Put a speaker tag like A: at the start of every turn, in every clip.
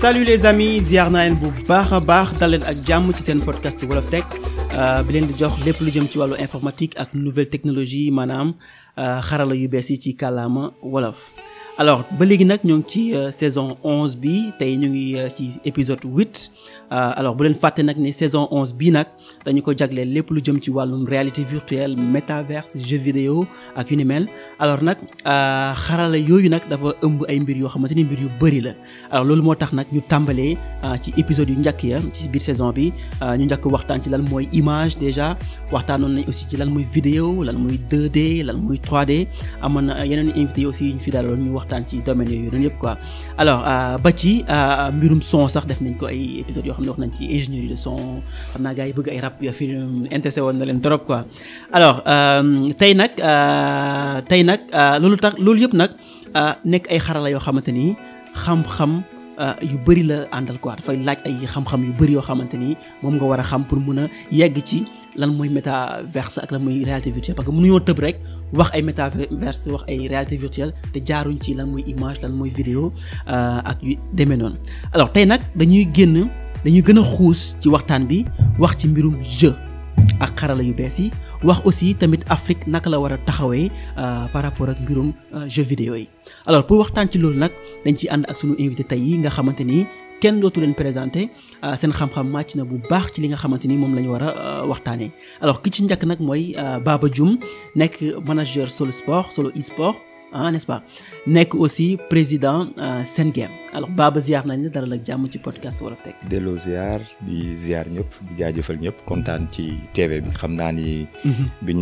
A: salut les amis ziar naa leen bu baax a baax dal leen ak jàmm ci seen podcast Wolof Tech bi leen di jox lépp lu jëm ci wàllu informatique ak nouvelle technologie maanaam xarala yu bees yi ci kàllaama wolof. alors ba léegi nag ñoo ngi ci saison 11 bi tey ñu ngi ci épisode 8 alors bu leen fàtte nag ni saison 11 bii nag dañu ko jagleel lépp lu jëm ci wàllum réalité virtuelle métaverse jeux vidéo ak yu ni mel alors nag xarala yooyu nag dafa ëmb ay mbir yoo xamante ni mbir yu bëri la alors loolu moo tax nag ñu tàmbalee ci épisode yu njëkk ya ci biir saison bi ñu njëkk waxtaan ci lan mooy image déjà waxtaanoon nañ aussi ci lan mooy vidéo lan mooy 2D lan mooy 3D amoon na yeneen invité aussi ñu fi daloon ñu waxtaan ci domaine yooyu noonu yëpp quoi alors ba ci mbirum son sax def nañ ko ay épisodes yoo xam ne wax nañ ci ingénierie de son xam naa gars yi bëgg ay rap yoo fi intéressé woon na leen trop quoi alors tey nag loolu yëpp nag nekk ay xarala yoo xamante ni xam-xam yu bëri la àndal quoi dafay laaj ay xam-xam yu bëri yoo xamante ni moom nga war a xam pour mun a yegg ci lan mooy métaverse ak lan mooy réalité virtuelle parce que mënuñoo tëb rek wax ay métaverse wax ay réalité virtuelle te jaaruñ ci lan mooy image lan mooy vidéo ak yu demee noonu alors tey nag dañuy gën a xuus ci waxtaan bi wax ci mbirum jeu ak xarala yu bees yi wax aussi tamit Afrique naka la war a taxawee par rapport ak mbirum jeu vidéo yi alors pour waxtaan ci loolu nag dañ ciy ànd ak sunu invité tey yi nga xamante ni kenn dootu leen présenté seen xam-xam màcc na bu baax ci li nga xamante ni moom la ñu war a waxtaanee alors ki ci njëkk nag mooy Baba Dioum nekk manager Solo Sport Solo e-sport n'est-ce pas nekk aussi président Sen Game alors Baba ziar nañ la dalal ak jàmm ci podcast Wolof Tech.
B: delloo ziar di ziar ñëpp di jaajëfal ñëpp kontaan ci TV bi xam naa ni. bi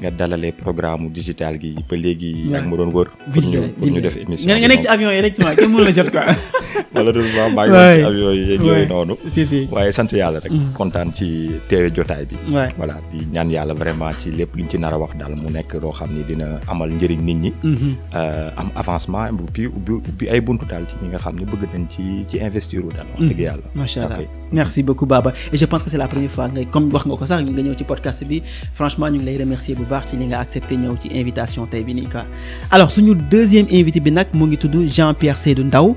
B: nga dalalee programme digital gi ba léegi. yaa ngi ma doon wër. pour ñu def émission.
A: nga nekk ci avion yi directement kenn mënu la jot quoi.
B: malheureusement maa ngi woon ci avion yi yeeg yooyu noonu.
A: si
B: waaye sant yàlla rek. kontaan ci TV jotaay bi. voilà di ñaan yàlla vraiment ci lépp luñ ci nar a wax daal mu nekk loo xam ni dina amal njëriñ nit ñi. am avancement ubbi ay buntu daal ci ñi nga xam ne bëgg nañ ci investir wu daal wax dëgg yàlla.
A: macha allah merci beaucoup Baba et je pense que c'est la première fois nga comme wax nga ko sax nga ñëw ci podcast bi franchement ñu ngi lay remercier bu baax ci li nga accepté ñëw ci invitation tey bi nii quoi. alors suñu deuxième invité bi nag mu ngi tudd Jean-Pierre Seydou Ndaw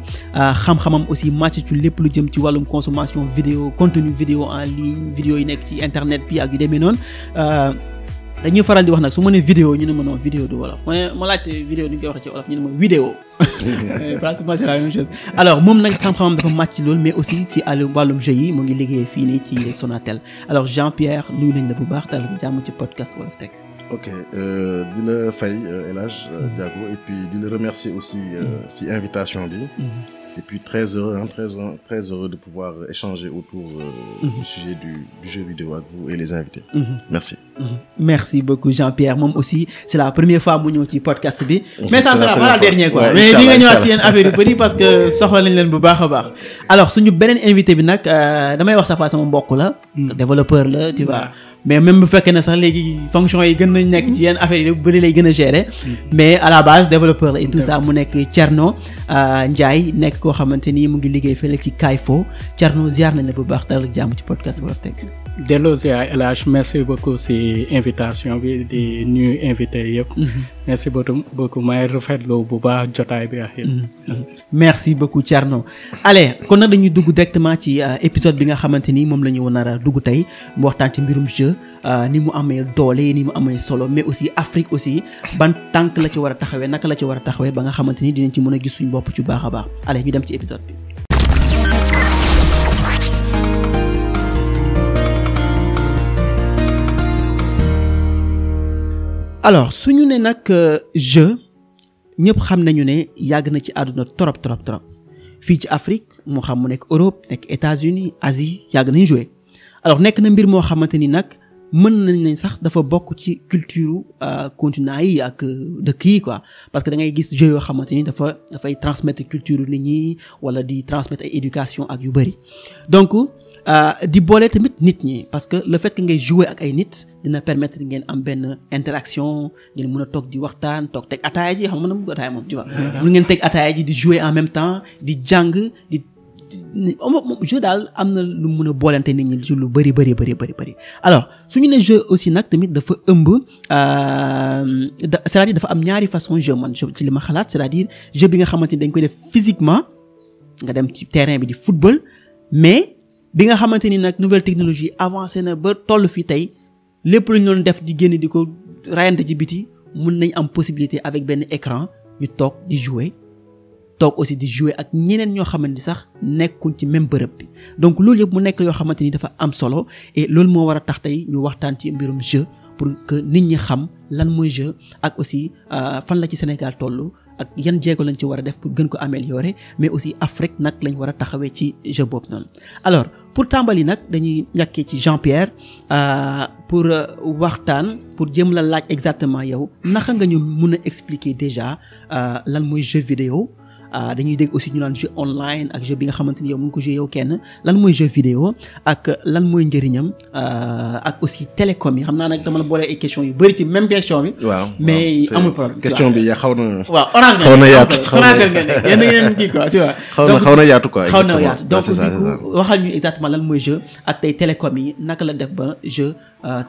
A: xam-xamam aussi màcc ci lépp lu jëm ci wàllum consommation vidéo contenu vidéo en ligne vidéo yi nekk ci internet bi ak yu demee noonu. dañuy faral di wax nag su ma nee vidéo ñu ne ma non vidéo du wolof ma laajte vidéo ni ñu koy waxee ci wolof ñu ne ma vidéo pratiquement c'est la même chose alors moom nag xam-xamam dafa màcc ci loolu mais aussi ci wàllum jeu yi mu ngi liggéey fii nii ci Sonatel alors Jean-Pierre nuyu nañ la bu baax dal jàmm ci podcast Wolof Tech.
C: ok di la fay El Hadj Diago et puis di la remercier aussi si invitation bi. Et puis très heureux de pouvoir échanger autour du sujet du jeu vidéo avec vous et les invités. Merci.
A: Merci beaucoup Jean-Pierre moom aussi c'est la première fois mu ñëw ci podcast bi. mais ça sera pas la dernière quoi. mais di nga ñëwaat ci yenn affaire yu bëri parce que soxla nañ leen bu baax a baax. alors suñu beneen invité bi nag damay wax sax sama mbokk la. développeur la tu vois. mais même bu fekkee ne sax léegi fonction yi gën nañ nekk ci yenn affaire yi bëri lay gën a gérer. mais à la base développeur la et tout ça mu nekk Thierno Ndiaye nekk koo xamante ni mu ngi liggéey fële ci Kayfo Thierno ziar nañ la bu baax dalal jàmm ci podcast Wolof Tech.
D: delloo ziar El Hadj merci beaucoup si invitation bi di nuyu invité yëpp. merci beaucoup may rafetlu bu baax jotaay bi ak yéen.
A: merci beaucoup Thierno. allez kon nag dañuy dugg directement ci épisode bi nga xamante ni moom la ñu nar a dugg tey mu waxtaan ci mbirum jeu ni mu amee doole ni mu amee solo mais aussi Afrique aussi ban tànk la ci war a taxawee naka la ci war a taxawee ba nga xamante ni dinañ ci mën a gis suñu bopp ci baax a baax allez ñu dem ci épisode bi. alors suñu ne nag jeu ñëpp xam nañu ne yàgg na ci àdduna trop fii ci Afrique moo xam mu nekk Europe nekk États-Unis Asie yàgg nañu jouer alors nekk na mbir moo xamante ni nag mën nañ sax dafa bokk ci culture continent yi ak dëkk yi quoi parce que da ngay gis jeu yoo xamante ni dafay transmettre culture nit ñi wala di transmettre ay éducation ak yu bëri donc di boole tamit nit ñi parce que le fait que ngay jouer ak ay nit dina permettre ngeen am benn interaction ngeen mën a toog di waxtaan toog teg ataaya ji xam nga mën na bëgg ataaya moom tu vois mën ngeen teg ataaya ji di jouer en même temps di jàng di jeu daal am na lu mën a boolante nit ñi ci lu bëri alors suñu ne jeu aussi nag tamit dafa ëmb c'est-à-dire dafa am ñaari façon jeu man ci li ma xalaat c'est-à-dire jeu bi nga xamante ni dañ koy def physiquement nga dem ci terrain bi di football mais bi nga xamante ni nag nouvelle technologie avancé na ba toll fi tey lépp lu ñu doon def di génn di ko rayante ci biti mun nañ am possibilité avec benn écran ñu toog di jouer toog aussi di jouer ak ñeneen ñoo xamante ni sax nekkuñ ci même bërëb bi donc loolu yëpp mu nekk yoo xamante ni dafa am solo et loolu moo war a tax tey ñu waxtaan ci mbirum jeu pour que nit ñi xam lan mooy jeu ak aussi fan la ci Sénégal toll ak yan jéego lañ ci war a def pour gën ko améliorer mais aussi Afrique nag lañ war a taxawee ci jeu boobu noonu. alors pour tàmbali nag dañuy ñàkkee ci Jean-Pierre pour waxtaan pour jëm la laaj exactement yow naka nga ñu mun a expliquer déjà lan mooy jeu vidéo. dañuy dégg aussi ñu naan jeu online ak jeu bi nga xamante ni yow mu ngi ko jouer yow kenn lan mooy jeu vidéo ak lan mooy njëriñam ak aussi télécom yi xam naa nag dama la boole ay questions yu bari ci même question bi.
C: waaw
A: mais amul problème.
C: question bi yaa xaw na.
A: waaw orange
C: xaw na yaatu
A: yeneen kii quoi tu vois.
C: xaw na yaatu quoi.
A: xaw na yaatu donc du coup waxal ñu exactement lan mooy jeu ak tey télécom yi naka la def ba jeu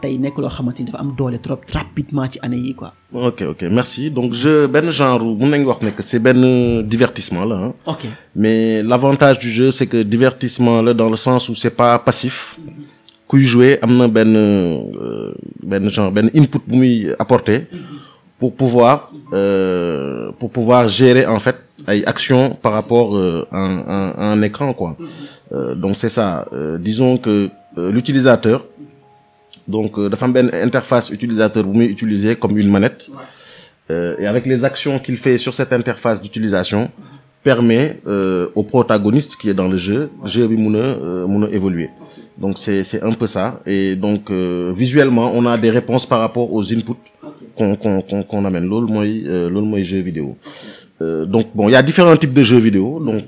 A: tey nekk loo xamante ni dafa am doole trop rapidement ci année yi quoi.
C: ok merci donc jeu benn genre mun nañu wax ne que c'est benn divertissement là hein.
A: Ok.
C: Mais l'avantage du jeu c'est que divertissement là dans le sens où c'est pas passif. Kuy jouer am na benn genre benn input bu muy apporter pour pouvoir gérer en fait ay actions par rapport à un écran quoi. Donc c'est ça disons que l'utilisateur donc dafa am benn interface utilisateur bu muy utiliser comme une manette et avec les actions qu'il fait sur cette interface d'utilisation permet au protagoniste qui est dans le jeu bi mun a évoluer. Donc c'est un peu ça et donc visuellement on a des réponses par rapport aux inputs qu'on amène loolu mooy jeu vidéo. Donc bon il y a différents types de jeux vidéo donc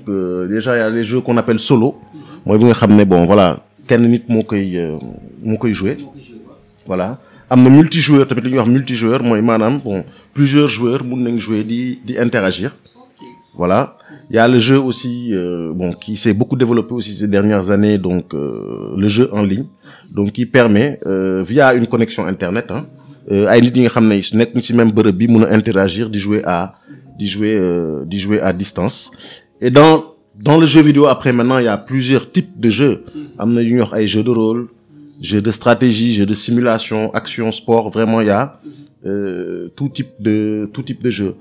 C: déjà il y a les jeux qu'on appelle solo mooy bi nga xam ne bon voilà kenn nit moo koy jouer voilà am na multijoueur tamit li ñuy wax multijoueur mooy maanaam bon plusieurs joueurs mun nañ jouer di interagir voilà il y a le jeu aussi bon qui s'est beaucoup développé aussi ces dernières années donc le jeu en ligne donc qui permet via une connexion internet ay nit ñi nga xam ne nekk ci même bërëb bi mun a interagir di jouer à distance et dans le jeu vidéo après maintenant il y a plusieurs types de jeux am na yu ñuy wax ay jeux de rôle jeux de stratégie jeux de simulation action sport vraiment il y a tout type de jeu.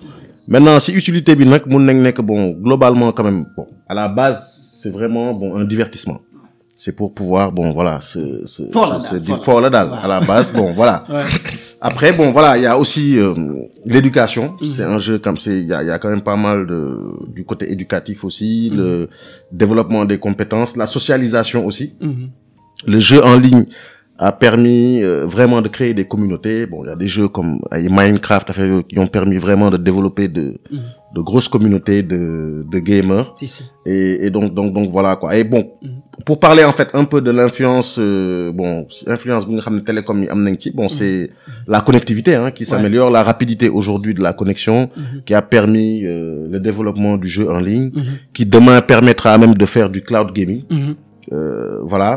C: Maintenant si utilité bi nag mun nañ nekk bon globalement quand même bon à la base c'est vraiment bon un divertissement c'est pour pouvoir bon voilà fort la daal à la base bon voilà. Ouais. Après bon voilà il y a aussi l'éducation c'est un jeu comme il y a quand même pas mal du côté éducatif aussi le développement des compétences la socialisation aussi. Le jeu en ligne a permis vraiment de créer des communautés. Bon, il y a des jeux comme Minecraft qui ont permis vraiment de développer de grosses communautés de gamers. Si. Et donc voilà quoi. Et bon, pour parler en fait un peu de l'influence influence bi nga xam ne télécom yi am nañ ci bon c'est la connectivité qui s'améliore, la rapidité aujourd'hui de la connexion qui a permis le développement du jeu en ligne qui demain permettra même de faire du cloud gaming. Voilà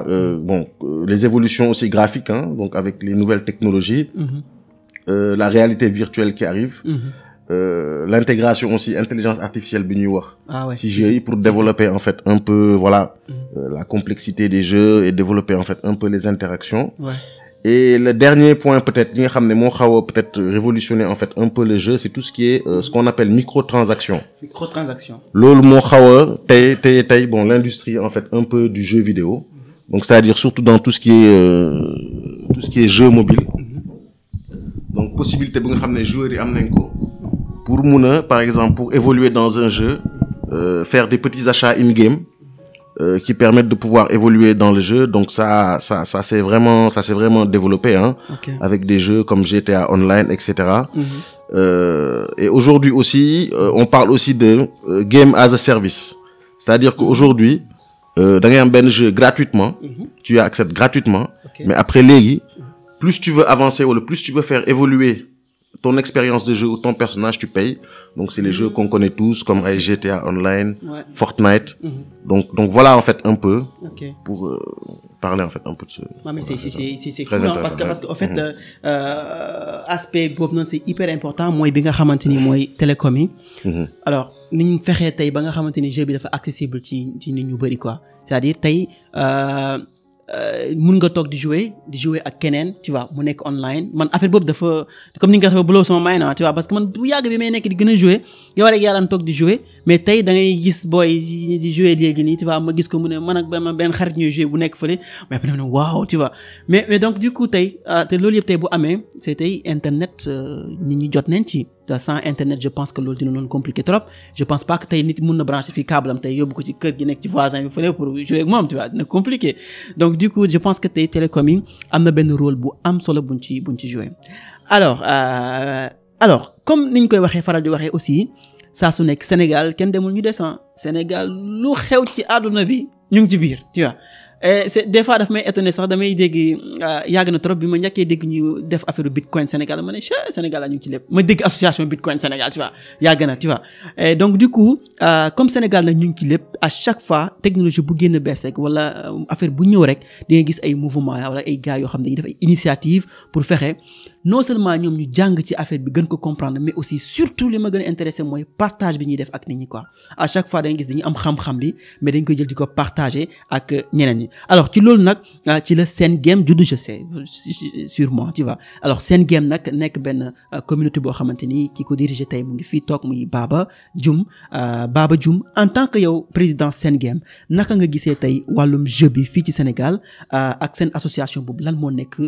C: les évolutions aussi graphiques donc avec les nouvelles technologies la réalité virtuelle qui arrive l'intégration aussi intelligence artificielle bi ñuy wax si jeux yi pour développer en fait un peu voilà la complexité des jeux et développer en fait un peu les interactions et le dernier point peut-être li nga xam ne moo xaw a peut-être révolutionner en fait un peu le jeu c'est tout ce qui est ce qu'on appelle microtransactions loolu moo xaw a tey bon l'industrie en fait un peu du jeu vidéo donc c'est-à-dire surtout dans tout ce qui est jeu mobile donc possibilité bi nga xam ne joueurs yi am nañ ko pour mun a par exemple pour évoluer dans un jeu faire des petits achats in-game qui permettent de pouvoir évoluer dans le jeu donc ça s'est vraiment développé avec des jeux comme GTA Online etc. Et aujourd'hui aussi on parle aussi de game as a service c'est-à-dire qu'aujourd'hui da ngay am benn jeu gratuitement tu y accèdes gratuitement mais après léegi plus tu veux avancer wala plus tu veux faire évoluer ton expérience de jeu ou ton personnage tu payes donc c'est les jeux qu'on connaît tous comme ay GTA Online Fortnite donc voilà en fait un peu pour parler en fait un peu de ce.
A: Non mais c'est
C: très
A: cool,
C: intéressant
A: parce que en fait aspect boobu noonu c'est hyper important mooy bi nga xamante ni mooy télécom yi. alors ni ñu fexee tey ba nga xamante ni jeu bi dafa accessible ci nit ñu bari quoi c'est-à-dire tey mun nga toog di jouer ak keneen tu vois mu nekk online man affaire boobu dafa comme ni nga ko blow sama mind tu vois parce que man bu yàgg bi may nekk di gën a jouer yow rek yaa daan toog di jouer mais tey da ngay gis booy di jouer léegi nii tu vois ma gis ko mu ne man ak benn xarit ñuy jouer bu nekk fële mais après waaw tu vois mais donc du coup tey te loolu yëpp tey bu amee c'est tey internet nit ñi jot nañ ci. sans internet je pense que loolu dina doon compliqué trop je pense pas que tey nit mun na brancher fii câble am tey yóbbu ko ci kër gi nekk ci voisin bi fële pour jouer ak moom tu vois dina compliqué donc du coup je pense que tey télécom yi am na benn rôle bu am solo buñ ci jouer alors comme niñ koy waxee faral di waxee aussi saa su nekk Sénégal kenn demul ñu descend Sénégal lu xew ci àdduna bi ñu ngi ci biir tu vois c'est des fois daf may étonné sax damay dégg yàgg na trop bi ma njëkkee dégg ñu def affaire bitcoin Sénégal ma ne Sénégal la ñu ngi ci lépp ma dégg association bitcoin Sénégal tu vois yàgg na tu vois donc du coup comme Sénégal nag ñu ngi ci lépp à chaque fois technologie bu génn bees rek wala affaire bu ñëw rek di nga gis ay mouvement wala ay gars yoo xam ne dañuy def ay initiative pour fexe non seulement ñoom ñu jàng ci affaire bi gën ko comprendre mais aussi surtout li ma gën a intéressé mooy partage bi ñuy def ak nit ñi quoi à chaque fois da nga gis dañuy am xam-xam bi mais dañ koy jël di ko partager ak ñeneen ñi alors ci loolu nag ci la Sen Game juddu je sais sûrement tu vois alors Sen Game nag nekk benn communauté boo xamante ni ki ko dirigé tey mu ngi fii toog muy Baba Dioum en tant que yow président Sen Game naka nga gisee tey wàllum jeu bi fii ci Sénégal ak seen association boobu lan moo nekk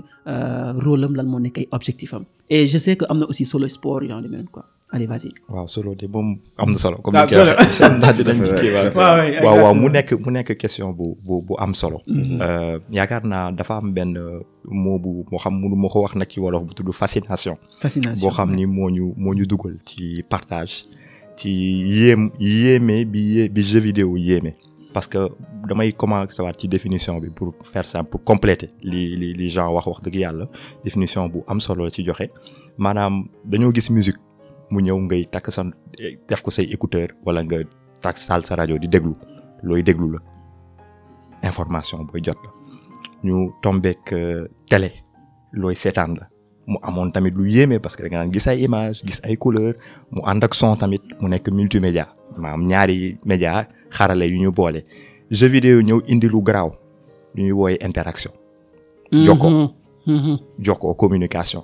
A: rôle am lan moo nekk ay objectif am et je sais que am na aussi solo sport genre de même quoi allez vas-y.
B: waaw solo de moom am na solo. comme ni nga ko waxee dinañ ci kii waaw mu nekk question bu am solo. yaakaar naa dafa am benn mot bu moo xam mënu ma ko wax nag ci wolof bu tudd fascination. boo xam ni moo ñu dugal ci partage ci yéeme bi jeu vidéo yéeme. parce que damay commencer waat ci définition bi pour faire ça pour compléter li gens wax dëgg yàlla définition bu am solo la ci joxe maanaam dañoo gis musique mu ñëw ngay takk sa def ko say écouteur wala nga takk saal sa rajo di déglu looy déglu la information booy jot la ñu tombeek télé looy seetaan la mu amoon tamit lu yéeme parce que da nga naan gis ay image gis ay couleur mu ànd ak son tamit mu nekk multimédia maanaam ñaari média xarale yu ñu boole jeu vidéo ñëw indi lu garaaw lu ñuy wooye interaction jokkoo communication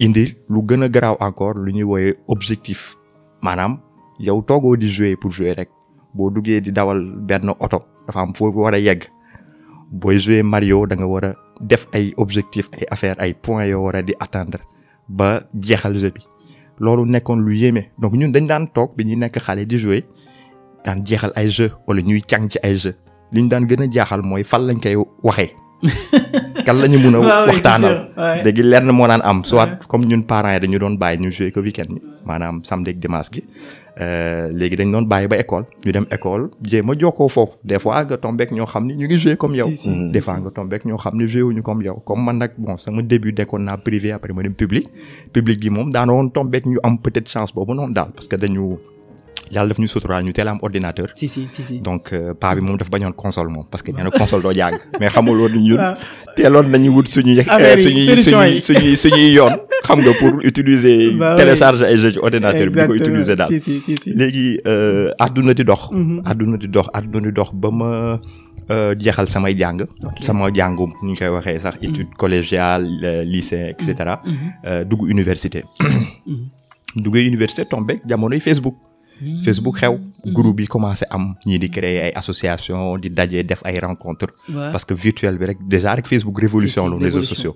B: indi lu gën a garaaw encore lu ñuy wooye objectif maanaam yow toogoo di jouer pour jouer rek boo duggee di dawal benn oto dafa am foo war a yegg booy jouer Mario da nga war a def ay objectif ay affaire ay points yoo war a di atteindre ba jeexal jeu bi loolu nekkoon lu yéeme donc ñun dañ daan toog bi ñuy nekk xale di jouer daan jeexal ay jeu wala ñuy càng ci ay jeu li ñu daan gën a jaaxal mooy fan lañ koy waxee kan la ñu mun a waxtaanal léegi lenn moo daan am soit comme ñun parents yi dañu doon bàyyi ñu jouer ko week-end bi maanaam samedi ak dimanche gi léegi dañ doon bàyyi ba école ñu dem école jéem a jokkoo foofu des fois nga tombeek ñoo xam ni ñu ngi jouer comme yow des fois nga tombeek ñoo xam ni jouer wuñu comme yow comme man nag bon sama début nekkoon naa privé après ma dem public gi moom daana woon tombeek ñu am peut-être chance boobu noonu daal parce que dañu yàlla daf ñu suturaal ñu teel a am ordinateur.
A: si.
B: donc paa bi moom dafa bañoon console moom parce que nee na console doo jàng mais xamuloo ni ñun teeloon nañu wut suñuy yoon xam nga pour utiliser télécharger ay jeux ci ordinateur bi ko utiliser daal léegi àdduna di dox ba ma jeexal samay jàng sama jàngum ñu koy waxee sax étude collégiale lycée et cetera dugg université duggee université tombé jamonoy Facebook xew groupe yi commencé am ñii di créer ay association di daje def ay rencontres parce que virtuel bi rek déjà rek Facebook révolution la réseaux sociaux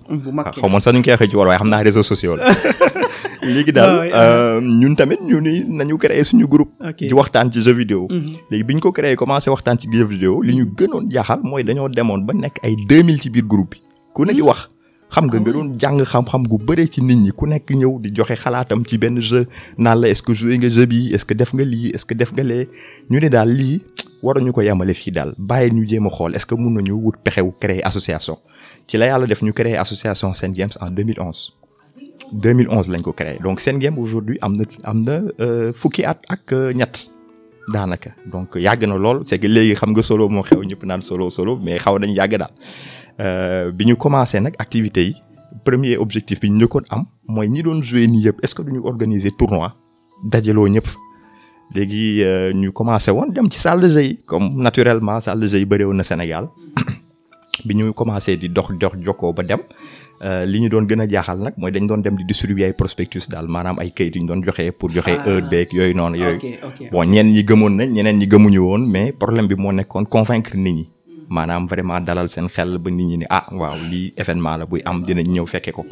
B: xaw ma sax ñu ngi koy waxee ci wàll waaye xam naa réseaux sociaux la léegi daal ñun tamit ñu ni nañu créer suñu groupe di waxtaan ci jeu vidéo léegi bi ñu ko créer commencé waxtaan ci jeu vidéo li ñu gënoon jaaxal mooy dañoo demoon ba nekk ay 2000 ci biir groupe bi ku ne di wax xam nga doon jàng xam-xam gu bëree ci nit ñi ku nekk ñëw di joxe xalaatam ci benn jeu naan la est-ce que joué nga jeu bi est-ce que def nga lii est-ce que def nga lee ñu ne daal lii waruñu ko yemale fii daal bàyyi ñu jéem a xool est-ce que mun nañu wut pexewu créer association ci la yàlla def ñu créer association Sen Games en 2011 lañ ko créer donc Sen Games aujourd'hui am na fukki at ak ñett daanaka donc yàgg na lool c'est que léegi xam nga solo moo xew ñëpp naan solo mais xaw nañ yàgg daal bi ñu commencé nag activités yi premier objectif bi ñu njëkkoon am mooy ñi doon jouer nii yëpp est-ce que duñu organiser tournoi dajaloo ñëpp léegi ñu commencé woon dem ci salle de jeu yi comme naturellement salle de jeu yi bëri woon na Sénégal bi ñu commencé di dox jokkoo ba dem li ñu doon gën a jaaxal nag mooy dañ doon dem di distribuer ay prospectus daal maanaam ay kayit yu ñu doon joxe pour joxe heure beeg yooyu noonu yooyu bon ñenn ñi gëmoon nañ ñeneen ñi gëmuñu woon mais problème bi moo nekkoon convaincre nit ñi maanaam vraiment dalal seen xel ba nit ñi ne waaw lii événement la buy am dinañ ñëw fekke ko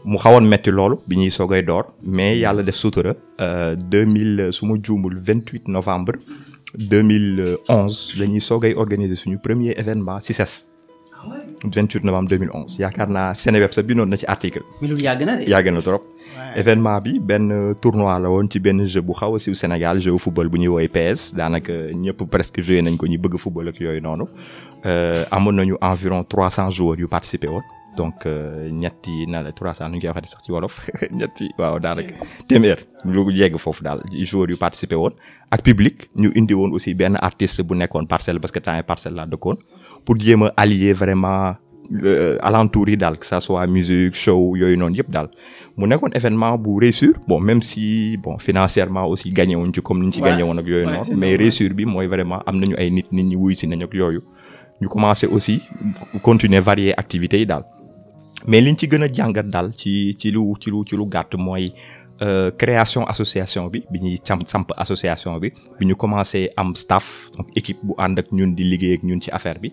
B: mu xawoon metti loolu bi ñuy soogay door mais yàlla def sutura 2000 su ma juumul 28 novembre 2011 dañuy soogay organiser suñu premier événement CICES 28 novembre 2011 yaakaar naa Seneweb sa bindoon na ci article.
A: mais loolu yàgg na de.
B: yàgg na trop. événement bi benn tournoi la woon ci benn jeu bu xaw a siiw Sénégal jeu football bu ñuy woowee PS daanaka ñëpp presque joué nañ ko ñu bëgg football ak yooyu noonu amoon nañu environ 300 joueurs yu participé woon donc ñetti na la 300 nu ñu koy waxee sax ci wolof ñetti waaw daanaka téeméer lu yegg foofu daal joueurs yu participé woon ak public ñu indi woon aussi benn artiste bu nekkoon Parcelles parce que temps yi Parcelles laa dëkkoon. pour jéem a allier vraiment alentour yi daal que ça soit musique show yooyu noonu yëpp daal mu nekkoon événement bu réussir bon même si bon financièrement aussi gagné wuñ ci comme ni ñu ci gagné woon ak yooyu noonu mais réussir bi mooy vraiment am nañu ay nit ñi wuyu si nañ ak yooyu ñu commencé aussi continuer varier activités yi daal mais liñ ci gën a jàngat daal ci lu gàtt mooy création association bi ñuy samp association bi ñu commencé am staff donc équipe bu ànd ak ñun di liggéey ak ñun ci affaire bi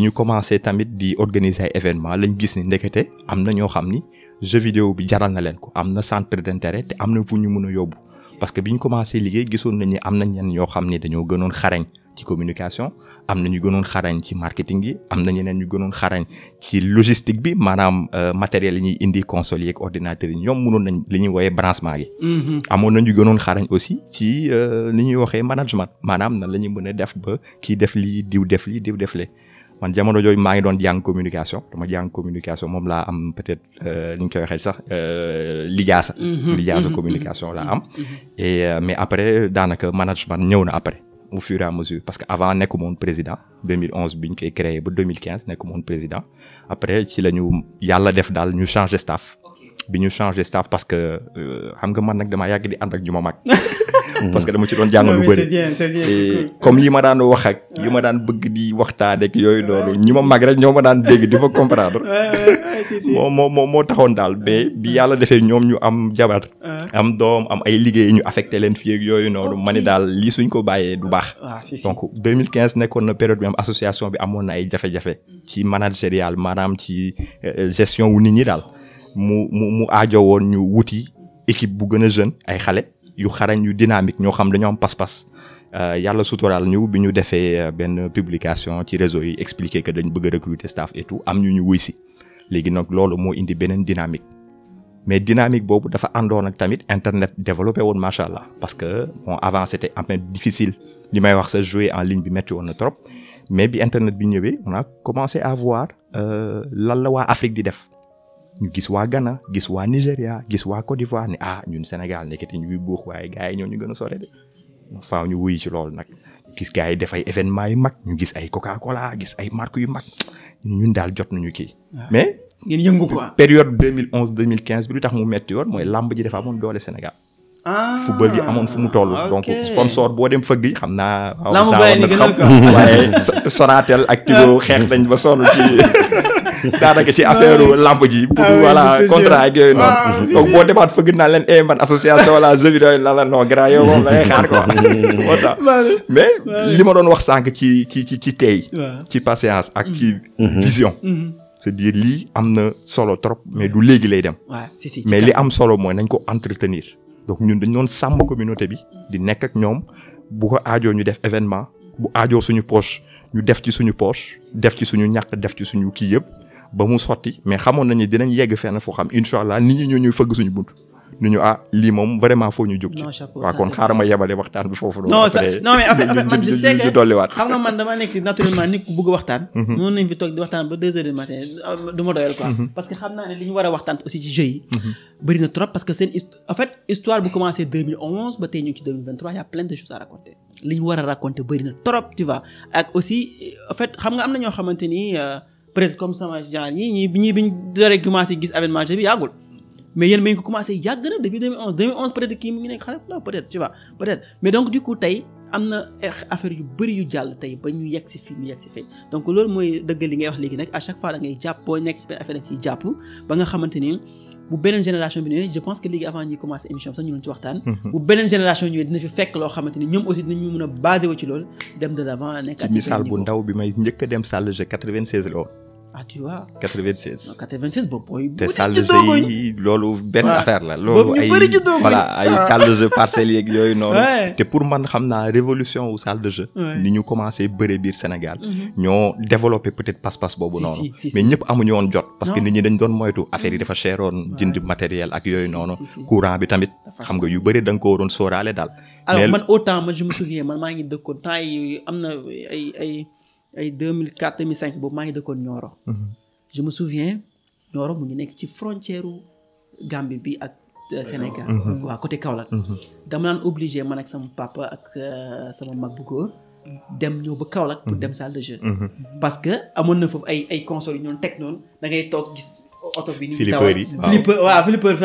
B: ñu commencé tamit di organiser ay événements lañ gis ni ndekete am na ñoo xam ni jeu vidéo bi jaral na leen ko am na centre d'intérêt te am na fu ñu mën a yóbbu parce que bi ñu commencé liggéey gisoon nañ ni am na ñenn ñoo xam ni dañoo gënoon xarañ ci communication am na ñu gënoon xarañ ci marketing yi am na ñeneen ñu gënoon xarañ ci logistique bi maanaam matériel yi ñuy indi console yi ak ordinateur yi ñoom mënoon nañ li ñuy wooyee branchement gi. amoon na ñu gënoon xarañ aussi ci li ñuy waxee management maanaam nan la ñuy mën a def ba kii def lii diw def lii diw def lee man jamono jooju maa ngi doon jàng communication dama jàng communication moom laa am peut-être li ñu koy waxee sax lijaasa. lijaasa communication laa am. et mais après daanaka management ñëw na après. au fur et à mesure parce que avant nekkuma woon président 2011 bi ñu koy créé ba 2015 nekkuma woon président après ci la ñu yàlla def daal ñu changer staff bi ñu changer staff parce que xam nga man nag damaa yàgg di ànd ak ñu ma mag parce que dama ci doon jàng lu bëri et comme li ma daan wax ak li ma daan bëgg di waxtaan ak yooyu noonu ñi ma mag rek ñoo ma daan dégg di ma comprendre moo taxoon daal mais bi yàlla defee ñoom ñu am jabar am doom am ay liggéey ñu affecté leen fii ak yooyu noonu ma ni daal lii suñ ko bàyyee du baax donc 2015 nekkoon na période bi am association bi amoon na ay jafe-jafe ci managérial maanaam ci gestion wu nit ñi daal mu aajo woon ñu wuti équipe bu gën a jeune ay xale yu xarañ yu dynamique ñoo xam dañoo am pas-pas yàlla suturaal ñu bi ñu defee benn publication ci réseau yi expliquer que dañ bëgg a recruter staff et tout am ñu wuy si léegi nag loolu moo indi beneen dynamique mais dynamique boobu dafa àndoon ak tamit internet développé woon macha allah parce que bon avant c'était un peu difficile li may wax sa jouer en ligne bi métti woon na trop mais bi internet bi ñëwee on a commencé à voir lan la waa Afrique di def. ñu gis waa Ghana gis waa Nigéria gis waa Côte d'Ivoire ne ñun Sénégal nekkati ñu buux waaye gars yi ñoo ñu gën a sore de faaw ñu wuyu ci loolu nag gis gars yi def ay événements yu mag ñu gis ay Coca-Cola gis ay marques yu mag ñun daal jot nañu kii. mais
A: ngeen yëngu quoi.
B: période 2011 2015 bi lu tax mu metti woon mooy làmb ji dafa amoon doole Sénégal. football gi amoon fu mu toll. donc sponsor boo dem fëgg yi xam naa.
A: làmb bay ni gënal quoi
B: waaye Sonatel ak Tigo xeex nañ ba sonn ci. daanaka ci affaire lamp ji pour voilà contrat ak yooyu noonu donc boo demaat fëgg naa leen man association wala jeu vidéo la la non grand yow moom la ngay xaar quoi moo tax mais li ma doon wax sànq ci tey ci patience ak ci vision c'est-à-dire lii am na solo trop mais du léegi lay dem mais li am solo mooy nañ ko entretenir donc ñun dañ doon sàmm communauté bi di nekk ak ñoom bu ko aajoo ñu def événement bu aajoo suñu poche ñu def ci suñu poche def ci suñu ñàkk def ci suñu kii yëpp ba mu sotti mais xamoon nañu dinañ yegg fenn foo xam incha allah nit ñi ñoo ñuy fëgg suñu bunt ni ñu lii moom vraiment foo ñu jóg ci waaw kon xaaral ma yebale waxtaan bi foofu
A: non mais en fait man je sais que xam nga man dama nekk naturellement nit ku bëgg a waxtaan mën nañ fi toog di waxtaan ba 2 heures du matin du ma doyal quoi parce que xam naa ne li ñu war a waxtaan aussi ci jeu yi bëri na trop parce que seen en fait histoire bu commencé 2011 ba tey ñu ngi ci 2023 y a plein de choses à raconter li ñu war a raconter bëri na trop tu vois ak aussi en fait xam nga am na ñoo xamante ni peut-être comme sama genre ñii biñ dooree commencé gis avènement jeu bi yàggul mais yéen ma ngi ko commencé yàgg na depuis 2011 peut-être kii mu ngi nekk xale la peut-être tu vois peut-être mais donc du coup tey am na affaire yu bëri yu jàll tey ba ñu yegg si fii ñu yegg si fii donc loolu mooy dëgg li ngay wax léegi nag à chaque fois da ngay jàpp boo nekk ci benn affaire da ciy jàpp ba nga xamante ni bu beneen génération bi ñëwee je pense que léegi avant ñuy commencer émission sax ñu doon ci waxtaan bu beneen génération ñëwee dina fi fekk loo xamante ni ñoom aussi dinañu mën a basé wu ci loolu dem de l'avant nekk
B: ci misaal bu ndaw bi may njëkk a dem salle de jeu 96 la woon
A: tu vois
B: 96
A: 96 boobu booy
B: te salle de jeu yi loolu benn affaire la loolu ay voilà ay salle de jeu parcelles yeeg yooyu noonu te pour man xam naa révolution wu salle de jeu ni ñu commencé bëre biir Sénégal ñoo développé peut-être passe-passe boobu noonu mais ñëpp amuñu woon jot parce que nit ñi dañ doon moytu affaire yi dafa cheroon jënd matériel ak yooyu noonu courant bi tamit xam nga yu bëri da nga ko waroon sóoraale daal
A: alors man autant man je me souviens man maa ngi dëkkoon temps yi am na ay 2004 2005 boobu maa ngi dëkkoon Nioro je me souviens Nioro mu ngi nekk ci frontière Gambie bi ak Sénégal waaw côté Kaolack dama naan obligé man ak sama papa ak sama mag bu góor dem ñëw ba Kaolack pour dem salle de jeu parce que amoon na foofu ay consoles yu ñoon teg noonu da ngay toog gis oto bi ni flipper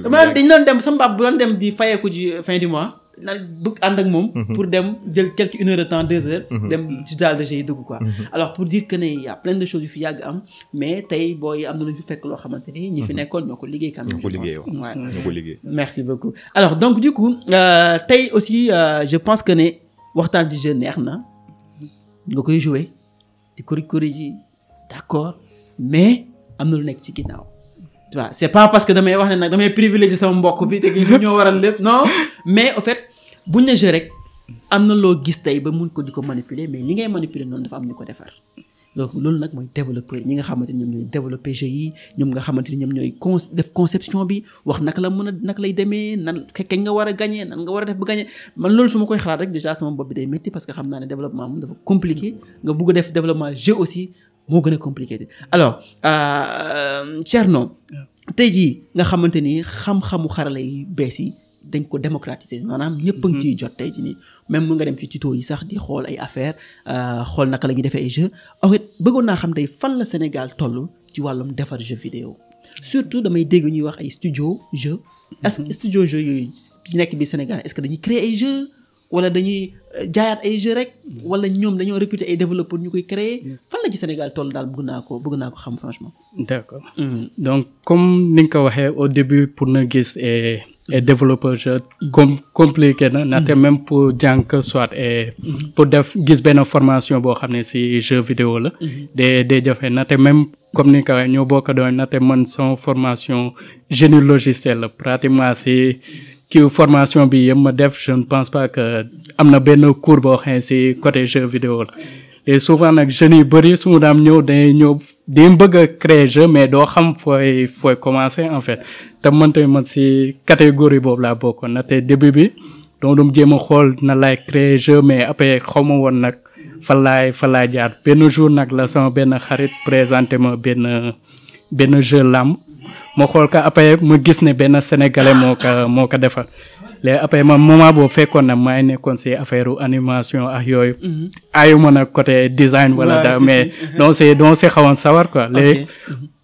A: dama naan dañ doon dem sama papa bu doon dem di fayeeku ji fin du mois naan bëgg ànd ak moom pour dem jël une heure de temps 2 heures dem ci salle de jeu yi dugg quoi alors pour dire que ne y a plein de choses yu fi yàgg am mais tey booy am na lu ñu fi fekk loo xamante ni ñi fi nekkoon ñoo ko liggéey quand même
B: ñoo ko liggéey
A: merci beaucoup alors donc du coup tey aussi je pense que ne waxtaan ci jeu neex na nga koy jouer di kori ji d'accord mais am na lu nekk ci ginnaaw tu vois c'est pas parce que damay wax ne nag damay privilégier sama mbokk bi te gi lu ñoo waral lépp non mais au fait buñ ne jeu rek am na loo gis tey ba mun ko di ko manipuler mais li ngay manipuler noonu dafa am ñu ko defar donc loolu nag mooy développeur ñi nga xamante ni ñoom ñooy développer jeu yi ñoom nga xamante ni ñoom ñooy def conception bi wax naka la mën a naka lay demee nan kañ nga war a gagner nan nga war a def ba gagner man loolu su ma koy xalaat rek déjà sama bopp bi day métti parce que xam naa ne développement moom dafa compliqué nga bugg a def développement jeu aussi moo gën a compliqué alors Thierno tey jii nga xamante ni xam-xamu xarala yi bees yi dañ ko démocratiser maanaam ñëpp a ngi ciy jot tey jii nii même mën nga dem ci tuto yi sax di xool ay affaire xool naka la ñuy defee ay jeu en fait bëggoon naa xam tey fan la Sénégal toll ci wàllum defar jeu vidéo surtout damay dégg ñuy wax ay studio jeu est-ce que studio jeu yooyu yi nekk bi Sénégal est-ce que dañuy créer ay jeu wala dañuy jaayaat ay jeu rek wala ñoom dañoo recruter ay développeurs ñu koy créer fan la ci Sénégal toll daal bëgg naa ko xam franchement.
D: D'accord. Donc comme ni nga ko waxee au début pour na gis et développeur jeu compliqué na ndaxte même pour jàng soit et pour def gis benn formation boo xam ne ci jeu vidéo la day jafe ndaxte même comme ni nga ko waxee ñoo bokk doon ndaxte man sama formation génie logiciel la pratiquement ci kii formation bi yëpp ma def je ne pense pas que am na benn cours boo xam ne ci côté jeu vidéo la et souvent nag jeunes yu bëri su mu daam ñëw dañuy ñëw di bëgg a créer jeu mais doo xam fooy commencer en fait te man tamit man ci catégorie boobu laa bokkoon na te début bi donc dum jéem a xool na laay créer jeu mais après xaw ma woon nag fa laay jaar benn jour nag la sama benn xarit présenté ma benn jeu làmb ma xool ko après ma gis ne benn sénégalais moo ko defar léegi après man moment boobu fekkoon na maa ngi nekkoon ci affaire animation ak yooyu ayuma nag côté design wala dara mais donc c'est xawoon sawar quoi léegi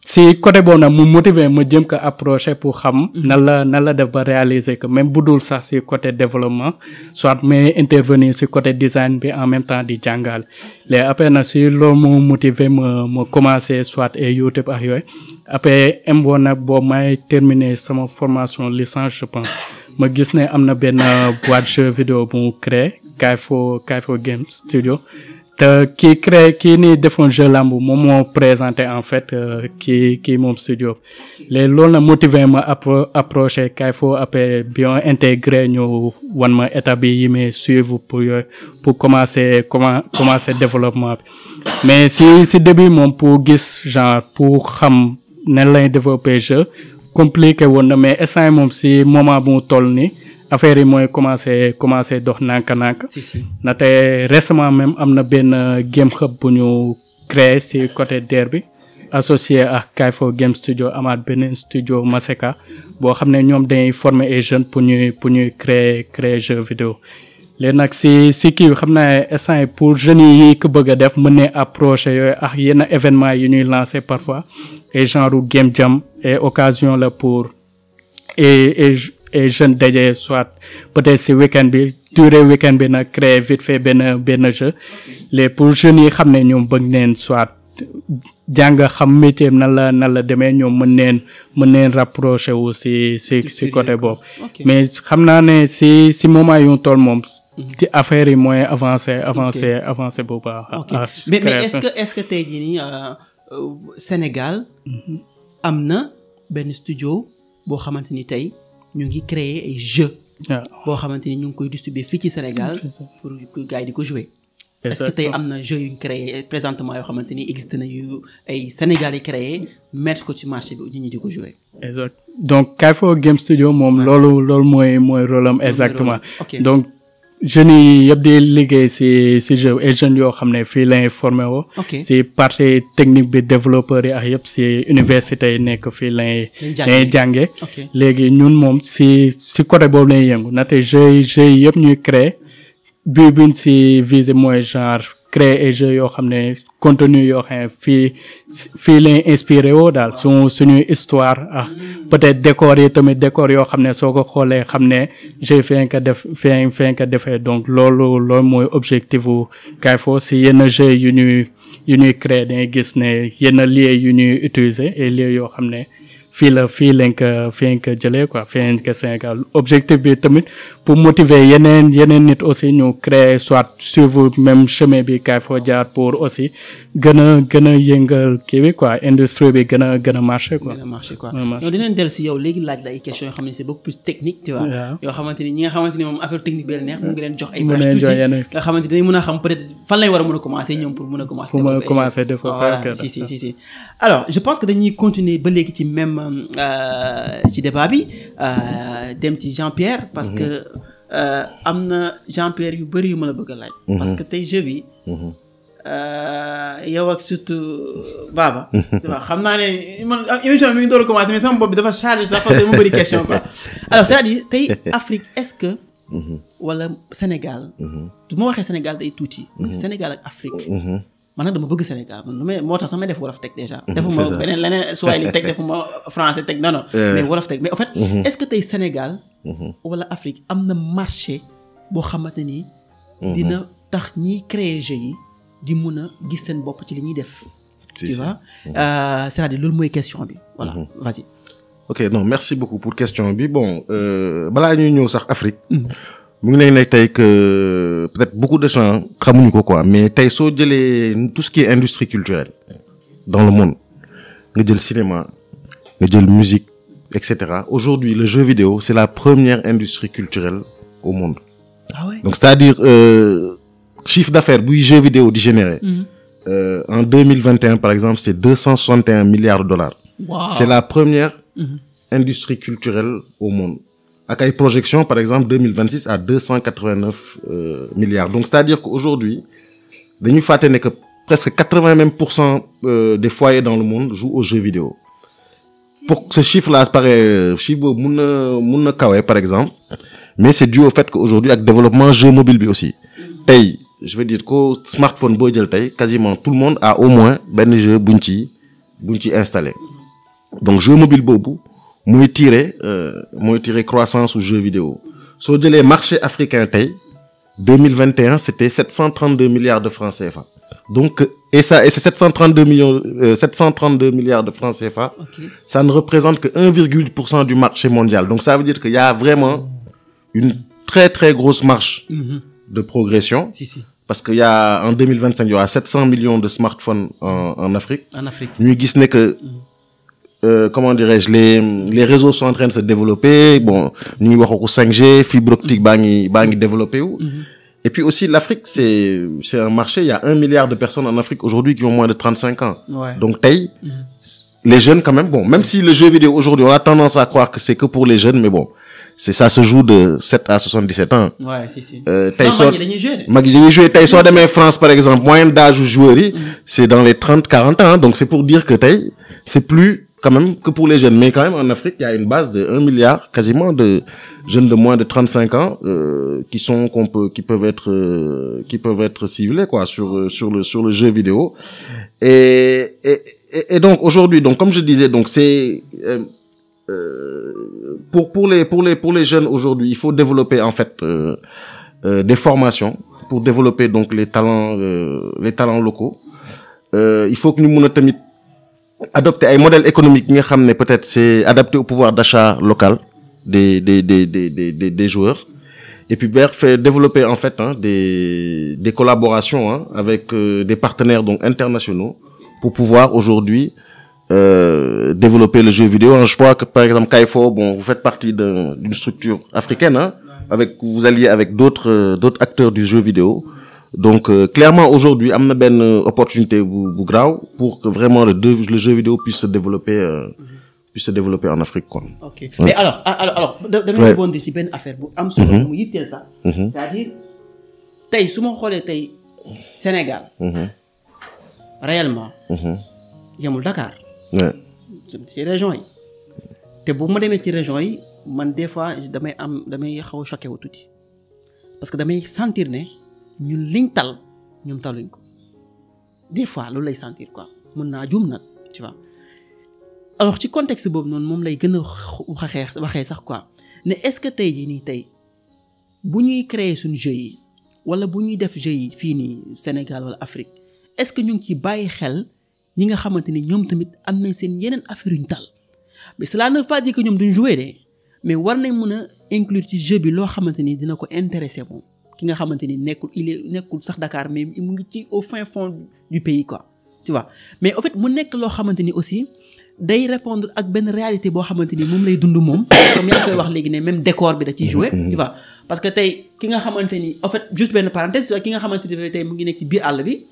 D: ci côté boobu nag mu motiver ma jëm ko approcher pour xam nan la def ba réaliser que même bu dul sax ci côté développement soit mais intervenir ci côté design bi en même temps di jàngal léegi après nag ci loolu mu motiver ma commencer soit et YouTube ak yooyu après mbo nag boobu may terminer sama formation licence je pense ma gis ne am na benn boîte jeu vidéo bu mu créé Kayfo Game Studio te kii nii defoon jeu lamb moom moo présenté en fait kii moom studio léegi loolu na motivé ma approché Kayfo après bien intégré ñu wan ma étape yi may suivre pour commencer développement bi mais si début moom pour gis genre pour xam nan lay développer jeu compliqué woon na mais instant moom si moment bu mu toll nii affaire yi mooy commencé dox nànk-nànk. na te récemment même am na benn game hub bu ñu créé si côté DER bi associé ak Kayfo Game Studio amaat beneen studio Maseka boo xam ne ñoom dañuy former ay jeunes pour ñuy créer jeu vidéo léegi nag si kii xam naa instant yi pour jeunes yi ko bëgg a def mën ne approché yooyu ak yenn événement yi ñuy lancer parfois et genre game jam et occasion la pour et jeunes daje soit peut-être si week-end bi durée week-end bi nag créer vite fait benn jeu les pour jeunes yi xam ne ñoom bëgg neen soit jàng xam métier nan la demee ñoom mën neen rapproché wu si côté boobu mais xam naa ne si moment yu toll moom ci affaire yi mooy avancé bu baax.
A: mais est-ce que tey jii nii Sénégal am na benn studio boo xamante ni tey ñu ngi créer ay jeux. boo xamante ni ñu ngi koy distribuer fii ci Sénégal pour gars yi di ko jouer. est-ce que tey am na jeux yu ñu créé présentement yoo xamante ni existe na yu ay Sénégal yi créé mettre ko ci marché bi nit ñi di ko jouer.
D: exact donc Kayfo Game Studio moom loolu mooy rôle am exactement. donc jeunes yi yëpp di liggéey si jeu et jeunes yoo xam ne fii lañ formé woo. si partie technique bi développeur yi ak yëpp si université yi nekk fii lañ jàngee. léegi ñun moom si côté boobu lañ yëngu ndaxte jeux yi yëpp ñuy créé. bi biñ si visé mooy genre créer ay jeux yoo xam ne contenu yoo xam ne fii lañ inspiré woo daal suñuy histoire ah peut-être décor yi tamit décor yoo xam ne soo ko xoolee xam ne jeu fee nga defee donc loolu mooy objectif u Kayfo si yenn jeux yu ñuy créer dangay gis ne yenn lieux yu ñuy utiliser et lieux yoo xam ne fii lañ ko jëlee quoi fii lañ ko Sénégal objectif bi tamit pour motiver yeneen nit aussi ñu créer soit suivre même chemin bi Kayfo jaar pour aussi gën a yëngal kii bi quoi industrie bi gën a marché quoi.
A: donc dinañ dellu si yow léegi laaj la ay questions yoo xam ne c'est beaucoup plus technique tu vois. yoo xamante ni ñi nga xamante ni moom affaire technique bi la neex mu ngi leen jox ay brèches tuuti nga xamante ni dañ mën a xam peut-être fan lañ war a mën a commencer ñoom pour mën a commencer
D: développer
A: si alors je pense que dañuy continuer ba léegi ci même ci débat bi dem ci Jean-Pierre parce que am na Jean-Pierre yu bëri yu ma la bëgg a laaj. parce que tey jeu bi yow ak surtout Baba. xam naa ne man émission bi mi ngi door a commencer mais sama bopp bi dafa chargé sax parce que mu bëri question quoi alors c'est-à-dire tey Afrique est-ce que. wala Sénégal. du ma waxee Sénégal day tuuti. Sénégal ak Afrique. man nag dama bëgg Sénégal man moo tax sax may def wolof teg déjà. defuma beneen leneen swahili teg defuma français teg non mais wolof teg mais en fait. est-ce que tey Sénégal. wala Afrique am na marché boo xamante ni. dina tax ñiy créer jeux yi di mun a gis seen bopp ci li ñuy def. tu vois c'est-à-dire loolu mooy question bi voilà vas-y.
C: ok non merci beaucoup pour question bi bon balaa ñuy ñëw sax Afrique. mu ngi nekk tey que peut-être beaucoup de gens xamuñu ko quoi mais tey soo jëlee tout ce qui est industrie culturelle dans le monde nga jël cinéma nga jël musique et cetera aujourd'hui le jeu vidéo c'est la première industrie culturelle au monde.
A: Ah ouais.
C: Donc c'est-à-dire chiffre d'affaires buy jeu vidéo di générer. En 2021 par exemple c'est 261 milliards de dollars.
A: Wow.
C: C'est la première industrie culturelle au monde. Ak ay projection par exemple 2026 à 289 milliards. Donc c'est-à-dire qu'aujourd'hui dañuy fàtte ne que presque 80% des foyers dans le monde jouent aux jeux vidéo. Pour ce chiffre-là paraît chiffre boobu mun na kawe par exemple mais c'est dû au fait qu'aujourd'hui ak développement jeu mobile bi aussi tey je veux dire que smartphone boo jël tey quasiment tout le monde a au moins benn jeu buñ ci installé donc jeu mobile boobu mooy tirer croissance au jeu vidéo soo jëlee marché africain tey 2021 c'était 732 milliards de francs CFA donc et ces 732 milliards de francs CFA ça ne représente que 1,8% du marché mondial donc ça veut dire qu'il y a vraiment une très très grosse marge de progression parce que en 2025 il y aura 700 millions de smartphones en Afrique ñuy gis ne que comment dirais-je les réseaux sont en train de se développer bon ñu ngi waxu 5G fibre optique baa ngi développé wu Et puis aussi, l'Afrique, c'est un marché. Il y a 1 milliard de personnes en Afrique aujourd'hui qui ont moins de 35 ans.
A: Ouais.
C: Donc, les jeunes, quand même, bon, même si le jeu vidéo aujourd'hui, on a tendance à croire que c'est que pour les jeunes, mais bon, ça se joue de 7 à 77 ans.
A: Ouais, si.
C: Dañuy jouer tey soo demee France, par exemple, moyenne d'âge joueurs yi, c'est dans les 30-40 ans. Donc, c'est pour dire que tey, c'est plus, quand même, que pour les jeunes. Mais quand même, en Afrique, il y a une base de 1 milliard, quasiment, de jeunes de moins de 35 ans, qui peuvent être ciblés, quoi, sur le jeu vidéo. Et donc, aujourd'hui, donc, comme je disais, donc, c'est, pour les jeunes aujourd'hui, il faut développer, en fait, des formations pour développer, donc, les talents locaux. Il faut que nous mën tamit adopter un modèle économique nga xamné peut-être c'est adapté au pouvoir d'achat local des joueurs, et puis faire développer en fait des collaborations avec des partenaires donc internationaux pour pouvoir aujourd'hui développer le jeu vidéo. Je crois que par exemple Kayfo, bon, vous faites partie d'une structure africaine, vous alliez avec d'autres acteurs du jeu vidéo. Donc clairement aujourd'hui amna ben opportunité bu graw pour que vraiment le jeu vidéo puisse se développer en Afrique, quoi.
A: OK. Ouais. Mais alors dama rebondir ci ben affaire bu am solo mu yittel ça. C'est-à-dire tay suma xolé tay Sénégal. Réellement. Yamul Dakar. Ouais. ci région yi. Té bu ma démé ci région yi man des fois damay xaw choqué wu tuuti. Parce que damay sentir né ñun liñ tal ñoom taluñ ko des fois loolu lay sentir quoi mën naa juum nag tu vois. Alors ci contexte boobu noonu moom lay gën a waxee sax quoi ne est-ce que tey jii nii tey bu ñuy créer suñu jeu yi wala bu ñuy def jeu yi fii nii Sénégal wala Afrique est-ce que ñu ngi ci bàyyi xel ñi nga xamante ni ñoom tamit am nañ seen yeneen affaire yuñ tal mais cela ne veut pas dire que ñoom duñ jouer de mais war nañ mën a inclure ci jeu bi loo xamante ni dina ko intéresser moom. Ki nga xamanteni nekkul sax Dakar mais mu ngi ci au fin fond du pays quoi tu vois. Mais en fait mu nekk loo xamanteni aussi day répondre ak benn réalité boo xamanteni moom lay dund moom comme yaa koy wax léegi ne même décor bi da ciy jouer tu vois. Parce que tey ki nga xamanteni en fait juste benn parenthèse ki nga xamanteni tey mu ngi nekk ci biir àll bi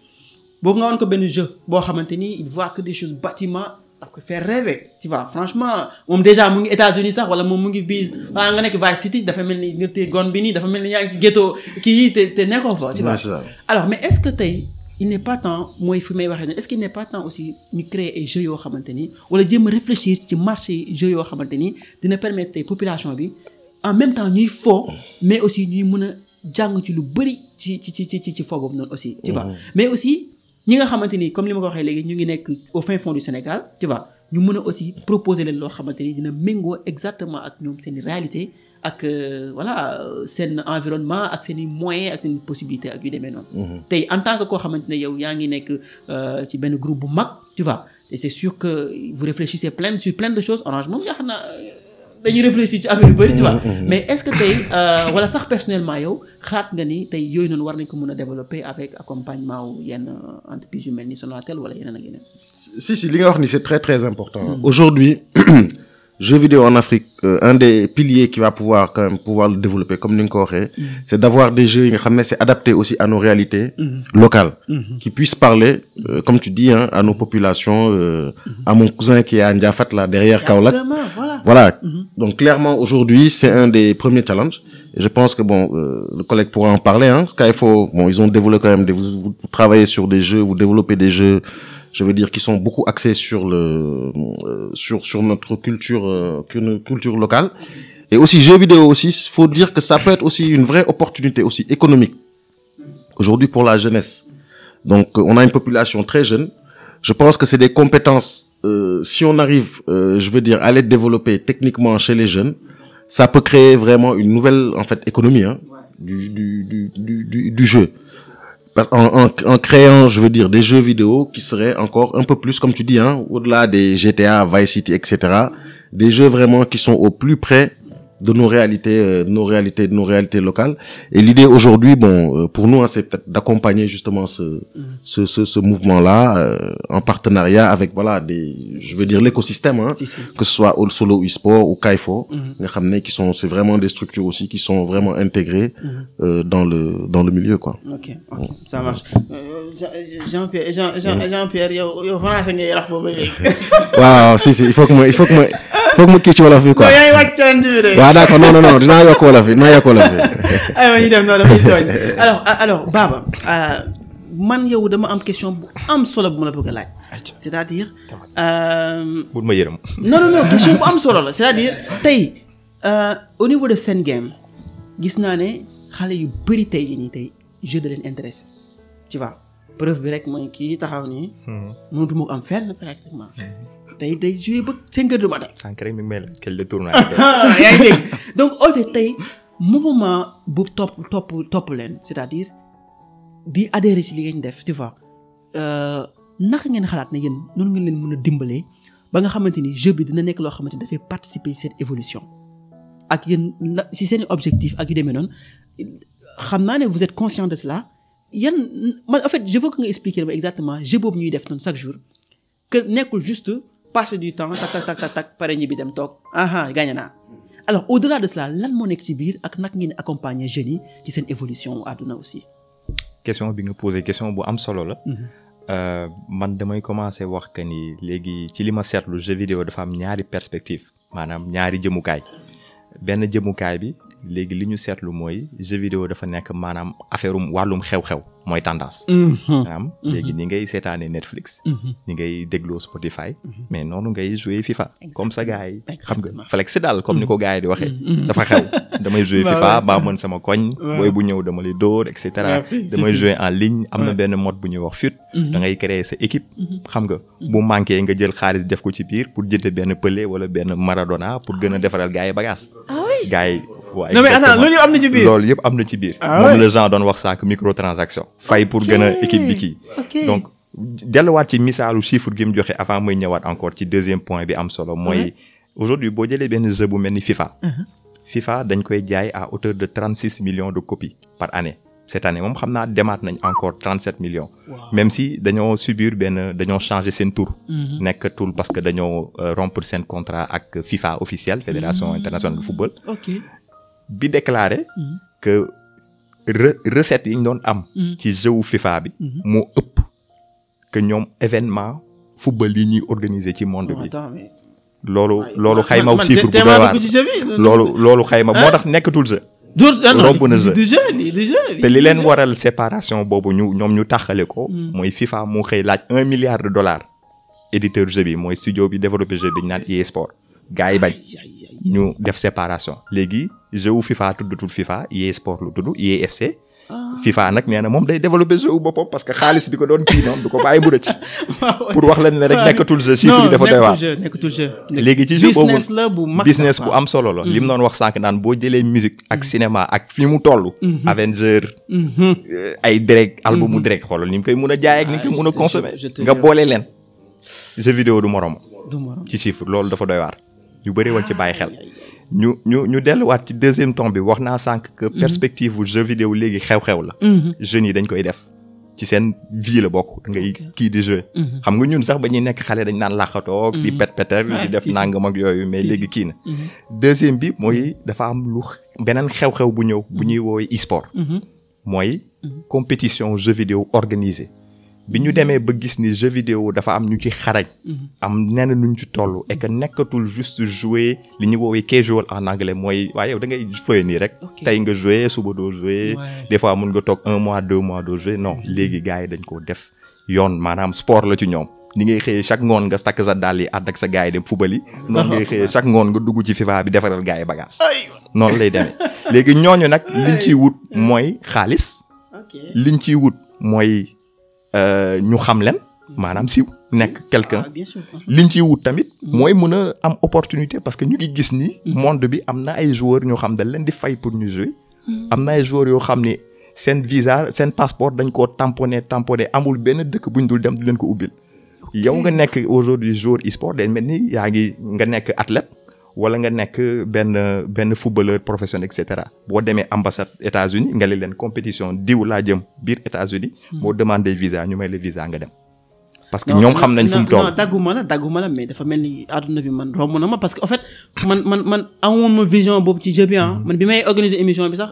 A: boo nga woon ko benn jeu boo xamanteni il voit que des choses bâtiments ça peut faire rêver tu vois. Franchement moom déjà mu ngi États-Unis sax wala moom mu ngi bii wala nga nekk Vice City dafa mel ni nga téye gon bi nii dafa mel ni yaa ngi ci ghetto kii te nekkoo fa tu vois. Alors mais est-ce que tey il n'est pas temps mooy fi may waxee ne est-ce qu'il n'est pas temps aussi ñu créer ay jeux yoo xamante ni wala jéem a réfléchir ci marché jeux yoo xamante ni dina permettre tey population bi en même temps ñuy fo mais aussi ñuy mën a jàng ci lu bëri ci fo boobu noonu aussi tu vois. Mais aussi ñi nga xamante ni comme li ma ko waxee léegi ñu ngi nekk au fin fond du Sénégal tu vois ñu mën a aussi proposer leen loo xamante ni dina méngoo exactement ak ñoom seen réalité ak voilà seen environnement ak seen i moyens ak seen possibilité ak yu demee noonu. Tey en tant que koo xamante ne yow yaa ngi nekk ci benn groupe bu mag tu vois et c'est sûr que vous réfléchissez sur plein de choses. Orange moom yaa xam na dañuy réfléchir ci affaire yu bëri tu vois. Mais est-ce que tey wala sax personnellement yow xalaat nga ni tey yooyu noonu war nañ ko mën a développer avec accompagnement wu yenn entreprise yu mel ni Sonatel wala yeneen ak yeneen.
C: Si li nga wax ni c'est très très important. Aujourd'hui jeux vidéo en Afrique un des piliers qui va pouvoir le développer comme ni nga ko waxee c'est d'avoir des jeux yi nga xam ne c'est adapté aussi à nos réalités locales qui puissent parler comme tu dis à nos populations à mon cousin qui est à Ndiafat là derrière Kaolack voilà. Donc clairement aujourd'hui c'est un des premiers challenges et je pense que bon le collègue pourra en parler Skyfo bon ils ont développé quand même vous travaillez sur des jeux, vous développez des jeux je veux dire qui sont beaucoup axés sur notre culture locale. Et aussi jeux vidéo aussi, faut dire que ça peut être aussi une vraie opportunité aussi économique aujourd'hui pour la jeunesse. Donc on a une population très jeune. Je pense que c'est des compétences si on arrive je veux dire à les développer techniquement chez les jeunes, ça peut créer vraiment une nouvelle en fait économie du jeu. En créant, je veux dire, des jeux vidéo qui seraient encore un peu plus, comme tu dis, au-delà des GTA, Vice City, etc. Des jeux vraiment qui sont au plus près de nos réalités locales. Et l'idée aujourd'hui, pour nous, c'est peut-être d'accompagner justement ce mouvement-là en partenariat avec je veux dire l'écosystème, que ce soit All Solo eSport ou Kaifo, c'est vraiment des structures aussi qui sont vraiment intégrées dans le milieu, quoi.
A: Ok, ça marche. Jean-Pierre, yow français ngay wax boobu léegi.
C: waaw si il faut que ma kii ci wolof bi quoi.
A: yaa ngi wàcc challenge bi de.
C: waaw d'accord non dinaa yokk wolof bi.
A: aywa ñu dem noonu dafay tooñ. alors Baba man yow dama am question bu am solo bu ma la bëgg a laaj. c'est-à-dire.
B: bu ma yërëm.
A: non question bu am solo la c'est-à-dire tey au niveau de Sen Game gis naa ne xale yu bëri tey jii nii tey jeu de leen intéressé tu vois. preuve bi rek mooy kii taxaw nii. mënatu ma ko am fenn pratiquement. tey day joué ba 5 heures du matin.
B: sànq rek mi ngi mel quel détournement.
A: yaa ngi dégg donc en fait tey mouvement bu topp leen c'est-à-dire di adhérer ci li ngeen def tu vois naka ngeen xalaat ne yéen noonu ngeen leen mën a dimbalee ba nga xamante ni jeu bi dina nekk loo xamante ni dafay participer ci cette évolution ak yéen ci seen objectif ak yu demee noonu xam naa ne vous êtes conscient de cela. yan man en fait je veux que nga expliquer exactement jeu boobu ñuy def noonu chaque jour que nekkul juste passer du temps tak pare ñi bi dem toog gagné naa alors au-delà de cela lan moo nekk ci biir ak naka ngeen accompagner jeunes yi ci seen évolution àdduna aussi.
B: question bi nga posé question bu am solo la. man damay commencer wax que ni léegi ci li ma seetlu jeu vidéo dafa am ñaari perspective maanaam ñaari jëmukaay benn jëmukaay bi. léegi li ñu seetlu mooy jeu vidéo dafa nekk maanaam affaire wàllum xew-xew mooy tendance. maanaam léegi ni ngay seetaanee Netflix. ni ngay dégloo Spotify. mais noonu ngay jouer FIFA. comme ça gars yi xam nga flex daal comme ni ko gars yi di waxee. dafa xew damay jouer FIFA baa mën sama koñ. booy bu ñëw dama lay dóor et cetera. damay jouer en ligne am na benn mode bu ñuy wax FUT. da ngay créer sa équipe. xam nga bu manqué nga jël xaalis def ko ci biir pour jënd benn Pelé wala benn Maradona pour gën a defaral gars yi bagage. gars yi.
A: non mais attends loolu yëpp am na ci biir.
B: loolu yëpp am na ci biir. moom la gens doon wax sànq microtransaction. fay pour gën a équipe bi kii. donc delluwaat ci misaalu chiffre gi mu joxe avant muy ñëwaat encore ci deuxième point bi am solo mooy aujourd'hui boo jëlee benn jeu bu mel ni FIFA. FIFA dañ koy jaay à hauteur de 36 millions de copies par année. cette année moom xam naa demaat nañ encore 37 millions. même si dañoo dañoo changer seen tour. nekkatul parce que dañoo rompre seen contrat ak FIFA officiel fédération internationale de football. bi déclaré que recette yi ñu doon am ci jeu FIFA bi moo ëpp que ñoom événement football yi ñuy organiser ci monde bi loolu xayma chiffre bu doy waar loolu xayma moo tax nekkatul jeu romb na jeu te li leen waral séparation boobu ñoom ñu taxale ko mooy FIFA moo xëy laaj $1 milliard éditeur jeu bi mooy studio bi développé jeu bi ñu naan EA Sport gars yi bañ ñu def séparation léegi jeu FIFA tuddutul FIFA EA Sport lu tudd EA FC FIFA nag nee na moom day développer jeu boppam parce que xaalis bi ko doon kii noonu du ko bàyyi mu rëcc pour wax leen ne rek nekkatul jeu chiffre yi dafa doy waar léegi ci jeu boobu business bu am solo la li mu doon wax sànq naan boo jëlee musique ak cinéma ak fi mu toll Avenger ay direct albumu direct xoolal ni mu koy mun a jaay ak ni mu koy mun a consommer nga boole leen jeu vidéo du morom ci chiffre loolu dafa doy waar ñu bëri woon ci bàyyi xel ñu delluwaat ci deuxième temps bi wax naa sànq que perspective bu jeu vidéo léegi xew-xew la jeunes yi dañ koy def ci seen vie la bokk da ngay kii di jouer xam nga ñun sax ba ñuy nekk xale dañ naan làqatoog di pet-peter di def nangam ak yooyu mais léegi kii na deuxième bi mooy dafa am lu beneen xew-xew bu ñëw bu ñuy woowee e-sport mooy compétition jeu vidéo organisée bi ñu demee ba gis ni jeu vidéo dafa am ñu ci xarañ am nenn nuñ ci toll et que nekkatul juste jouer li ñu woowee casual en anglais mooy waaye yow da ngay fëye nii rek tey nga jouer suba doo jouer des fois mun nga toog 1 mois 2 mois doo jouer non léegi gars yi dañ ko def yoon maanaam sport la ci ñoom ni ngay xëyee chaque ngoon nga takk sa dàll yi ànd ak sa gars yi dem fubali noonu ngay xëyee chaque ngoon nga dugg ci FIFA bi defaral gars yi bagage noonu lay demee léegi ñooñu nag liñ ciy wut mooy xaalis liñ ciy wut mooy ñu xam leen maanaam siiw nekk quelqu'un liñ ciy wut tamit mooy mën a am opportunité parce que ñu ngi gis ni monde bi am na ay joueurs ñoo xam dañ leen di fay pour ñu jouer am na ay joueurs yoo xam ni seen visa seen passeport dañ koo tamponné amul benn dëkk buñ dul dem du leen ko ubbil yow nga nekk aujourd'hui joueur e-sport day mel ni yaa ngi nga nekk athlète wala nga nekk benn footballeur professionnel et cetera boo demee ambassade États-Unis nga leen compétition diw laa jëm biir États-Unis boo demandé visa ñu may la visa nga dem. parce que ñoom xam nañ fu mu toll.
A: non dagguma la mais dafa mel ni àdduna bi man romb na ma parce que en fait man amoon ma vision boobu ci jeu bi man bi may organiser émission bi sax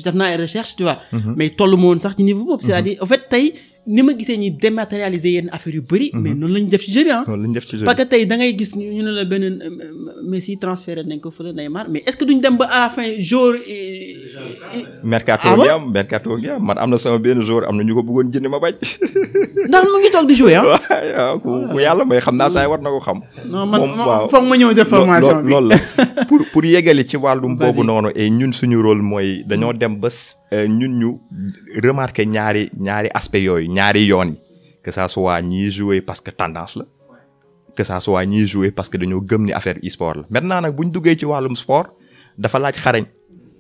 A: def naa ay recherche tu vois. mais tollu ma woon sax ci niveau boobu. c'est-à-dire en fait tey ni ma gisee ñi dématérialiser yenn affaires yu bëri. mais noonu la ñu def ci jeu bi
B: noonu la ñu def ci jeu bi
A: parce que tey da ngay gis ñu ne la benn Messi transféré nañ ko fële Neymar mais est-ce que duñ dem ba à la fin jour.
B: mercato gi am man am na sama benn jour am na ñu ko bëggoon jënd ma bañ.
A: ndax mu ngi toog di jouer
B: waaw ku yàlla may xam naa saa war na ko xam.
A: non man foog ma ñëw def formation bi
B: loolu la pour yeggali ci wàllum boobu noonu et ñun suñu rôle mooy dañoo dem ba ñun ñu remarquer ñaari aspect yooyu ñaari yoon yi que ça soit ñiy jouer parce que tendance la que ça soit ñiy jouer parce que dañoo gëm ni affaire e-sport la maintenant nag bu ñu duggee ci wàllum sport dafa laaj xarañ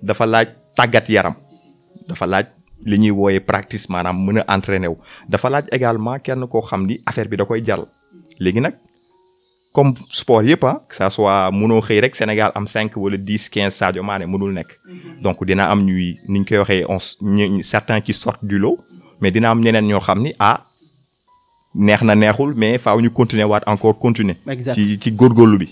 B: dafa laaj tàggat yaram dafa laaj li ñuy wooyee practice maanaam mën a entraîner wu dafa laaj également kenn koo xam ni affaire bi da koy jàll léegi nag comme sport yëpp que ça soit mënoo xëy rek Sénégal am 5 wala 10 15 Sadio Mané mënul nekk donc dina am ñuy ni ñu koy waxee certains qui sortent du lot mais dina am ñeneen ñoo xam ni neex na neexul mais faaw ñu continuer waat encore continuer ci góorgóorlu bi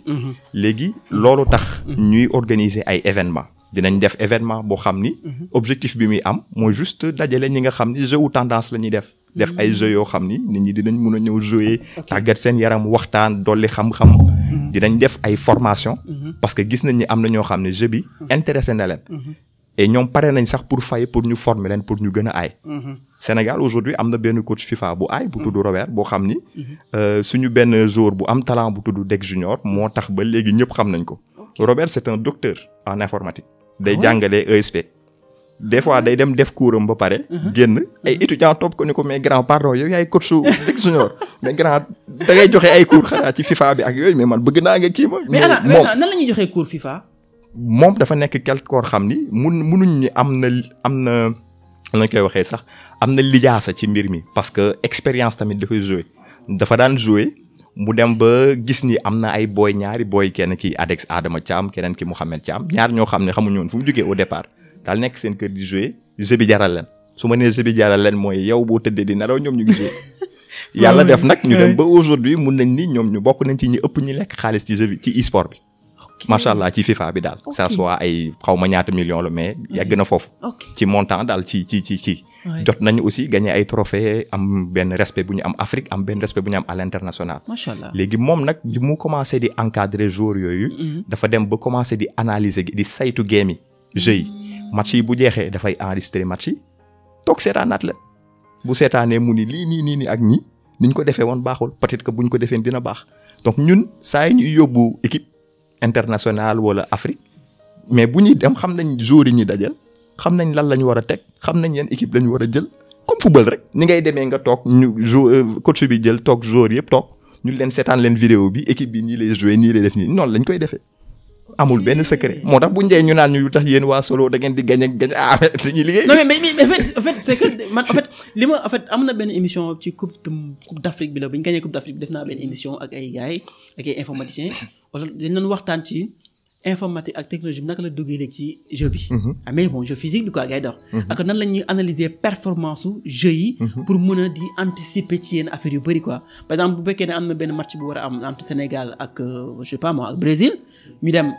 B: léegi loolu tax ñuy organiser ay événements dinañ def événement boo xam ni objectif bi muy am mooy juste dajale ñi nga xam ni jeu ou tendance la ñuy def ay jeux yoo xam ni nit ñi dinañ mun a ñëw jouer tàggat seen yaram waxtaan dolli xam-xam dinañ def ay formation parce que gis nañ ni am na ñoo xam ne jeu bi intéressé na leen et ñoom pare nañ sax pour fay pour ñu former leen pour ñu gën a aay Sénégal aujourd'hui am na benn coach FIFA bu aay bu tudd Robert boo xam ni suñu benn joueur bu am talent bu tudd Deg Junior moo tax ba léegi ñëpp xam nañ ko Robert c'est un docteur en informatique day jàngale ESP des fois day dem def cours am ba pare génn ay étudiants topp ko ni ko mais grand pardon yow yaay coach su Deg Junior mais grand da ngay joxe ay cours xanaa ci FIFA bi ak yooyu mais man bëgg naa nga kii ma
A: mais nan la ñuy joxee cours FIFA
B: moom dafa nekk quelque koo xam ni munuñ ni am na lañ koy waxee sax am na lijaasa ci mbir mi parce que expérience tamit dafay jouer dafa daan jouer mu dem ba gis ni am na ay ñaari booy kenn ki Adex Adama Thiam keneen ki Mouhamed Thiam ñaar ñoo xam ne xamuñu woon fu mu jógee au départ daal nekk seen kër di jouer jeu bi jaral leen su ma nee jeu bi jaral leen mooy yow boo tëddee di nelaw ñoom ñu ngi jouer yàlla def nag ñu dem ba aujourd'hui mun nañ ni ñoom ñu bokk nañ ci ñi ëpp ñi lekk xaalis ci jeu bi ci e-sport bi macha allah ci FIFA bi daal ça soit ay xaw ma ñaata millions la mais yegg na foofu ci montant daal ci jot nañu aussi gagné ay trophées am benn respect bu ñu am Afrique am benn respect bu ñu am à l'international
A: macha allah
B: léegi moom nag bi mu commencé di encadrer joueurs yooyu dafa dem ba commencé di analyser di saytu game yi jeux yi match yi bu jeexee dafay enregistrer match yi toog seetaanaat la bu seetaanee mu ni lii nii ak ñi niñ ko defee woon baaxul peut-être que buñ ko defee dina baax donc ñun saa yi ñuy yóbbu équipe international wala Afrique mais bu ñuy dem xam nañ joueurs yi ñuy dajal xam nañ lan la ñu war a teg xam nañ yan équipe la ñu war a jël comme football rek ni ngay demee nga toog ñu coach bi jël toog joueurs yëpp toog ñu leen seetaan leen vidéo bi équipe bi nii lay jouer nii lay def nii noonu lañ koy defee amul benn secret moo tax bu ñu dee ñu naan ñu lu tax yéen waa Solo da ngeen di gagné dañuy liggéey.
A: non mais en fait c'est que man en fait li ma en fait am na benn émission ci coupe d'Afrique bi la bu ñu gagné coupe d'Afrique bi def naa benn émission ak ay gars yi ak ay informaticiens wala dañ doon waxtaan ci informatique ak technologie bi naka la duggee léegi ci jeu bi. mais bon jeu physique bi quoi gars yi dox. ak nan la ñuy analyser performance su jeu yi. pour mën a di anticiper ci yenn affaires yu bëri quoi par exemple bu fekkee ne am na benn match bu war a am entre Sénégal ak je sais pas moi ak Brésil ñu dem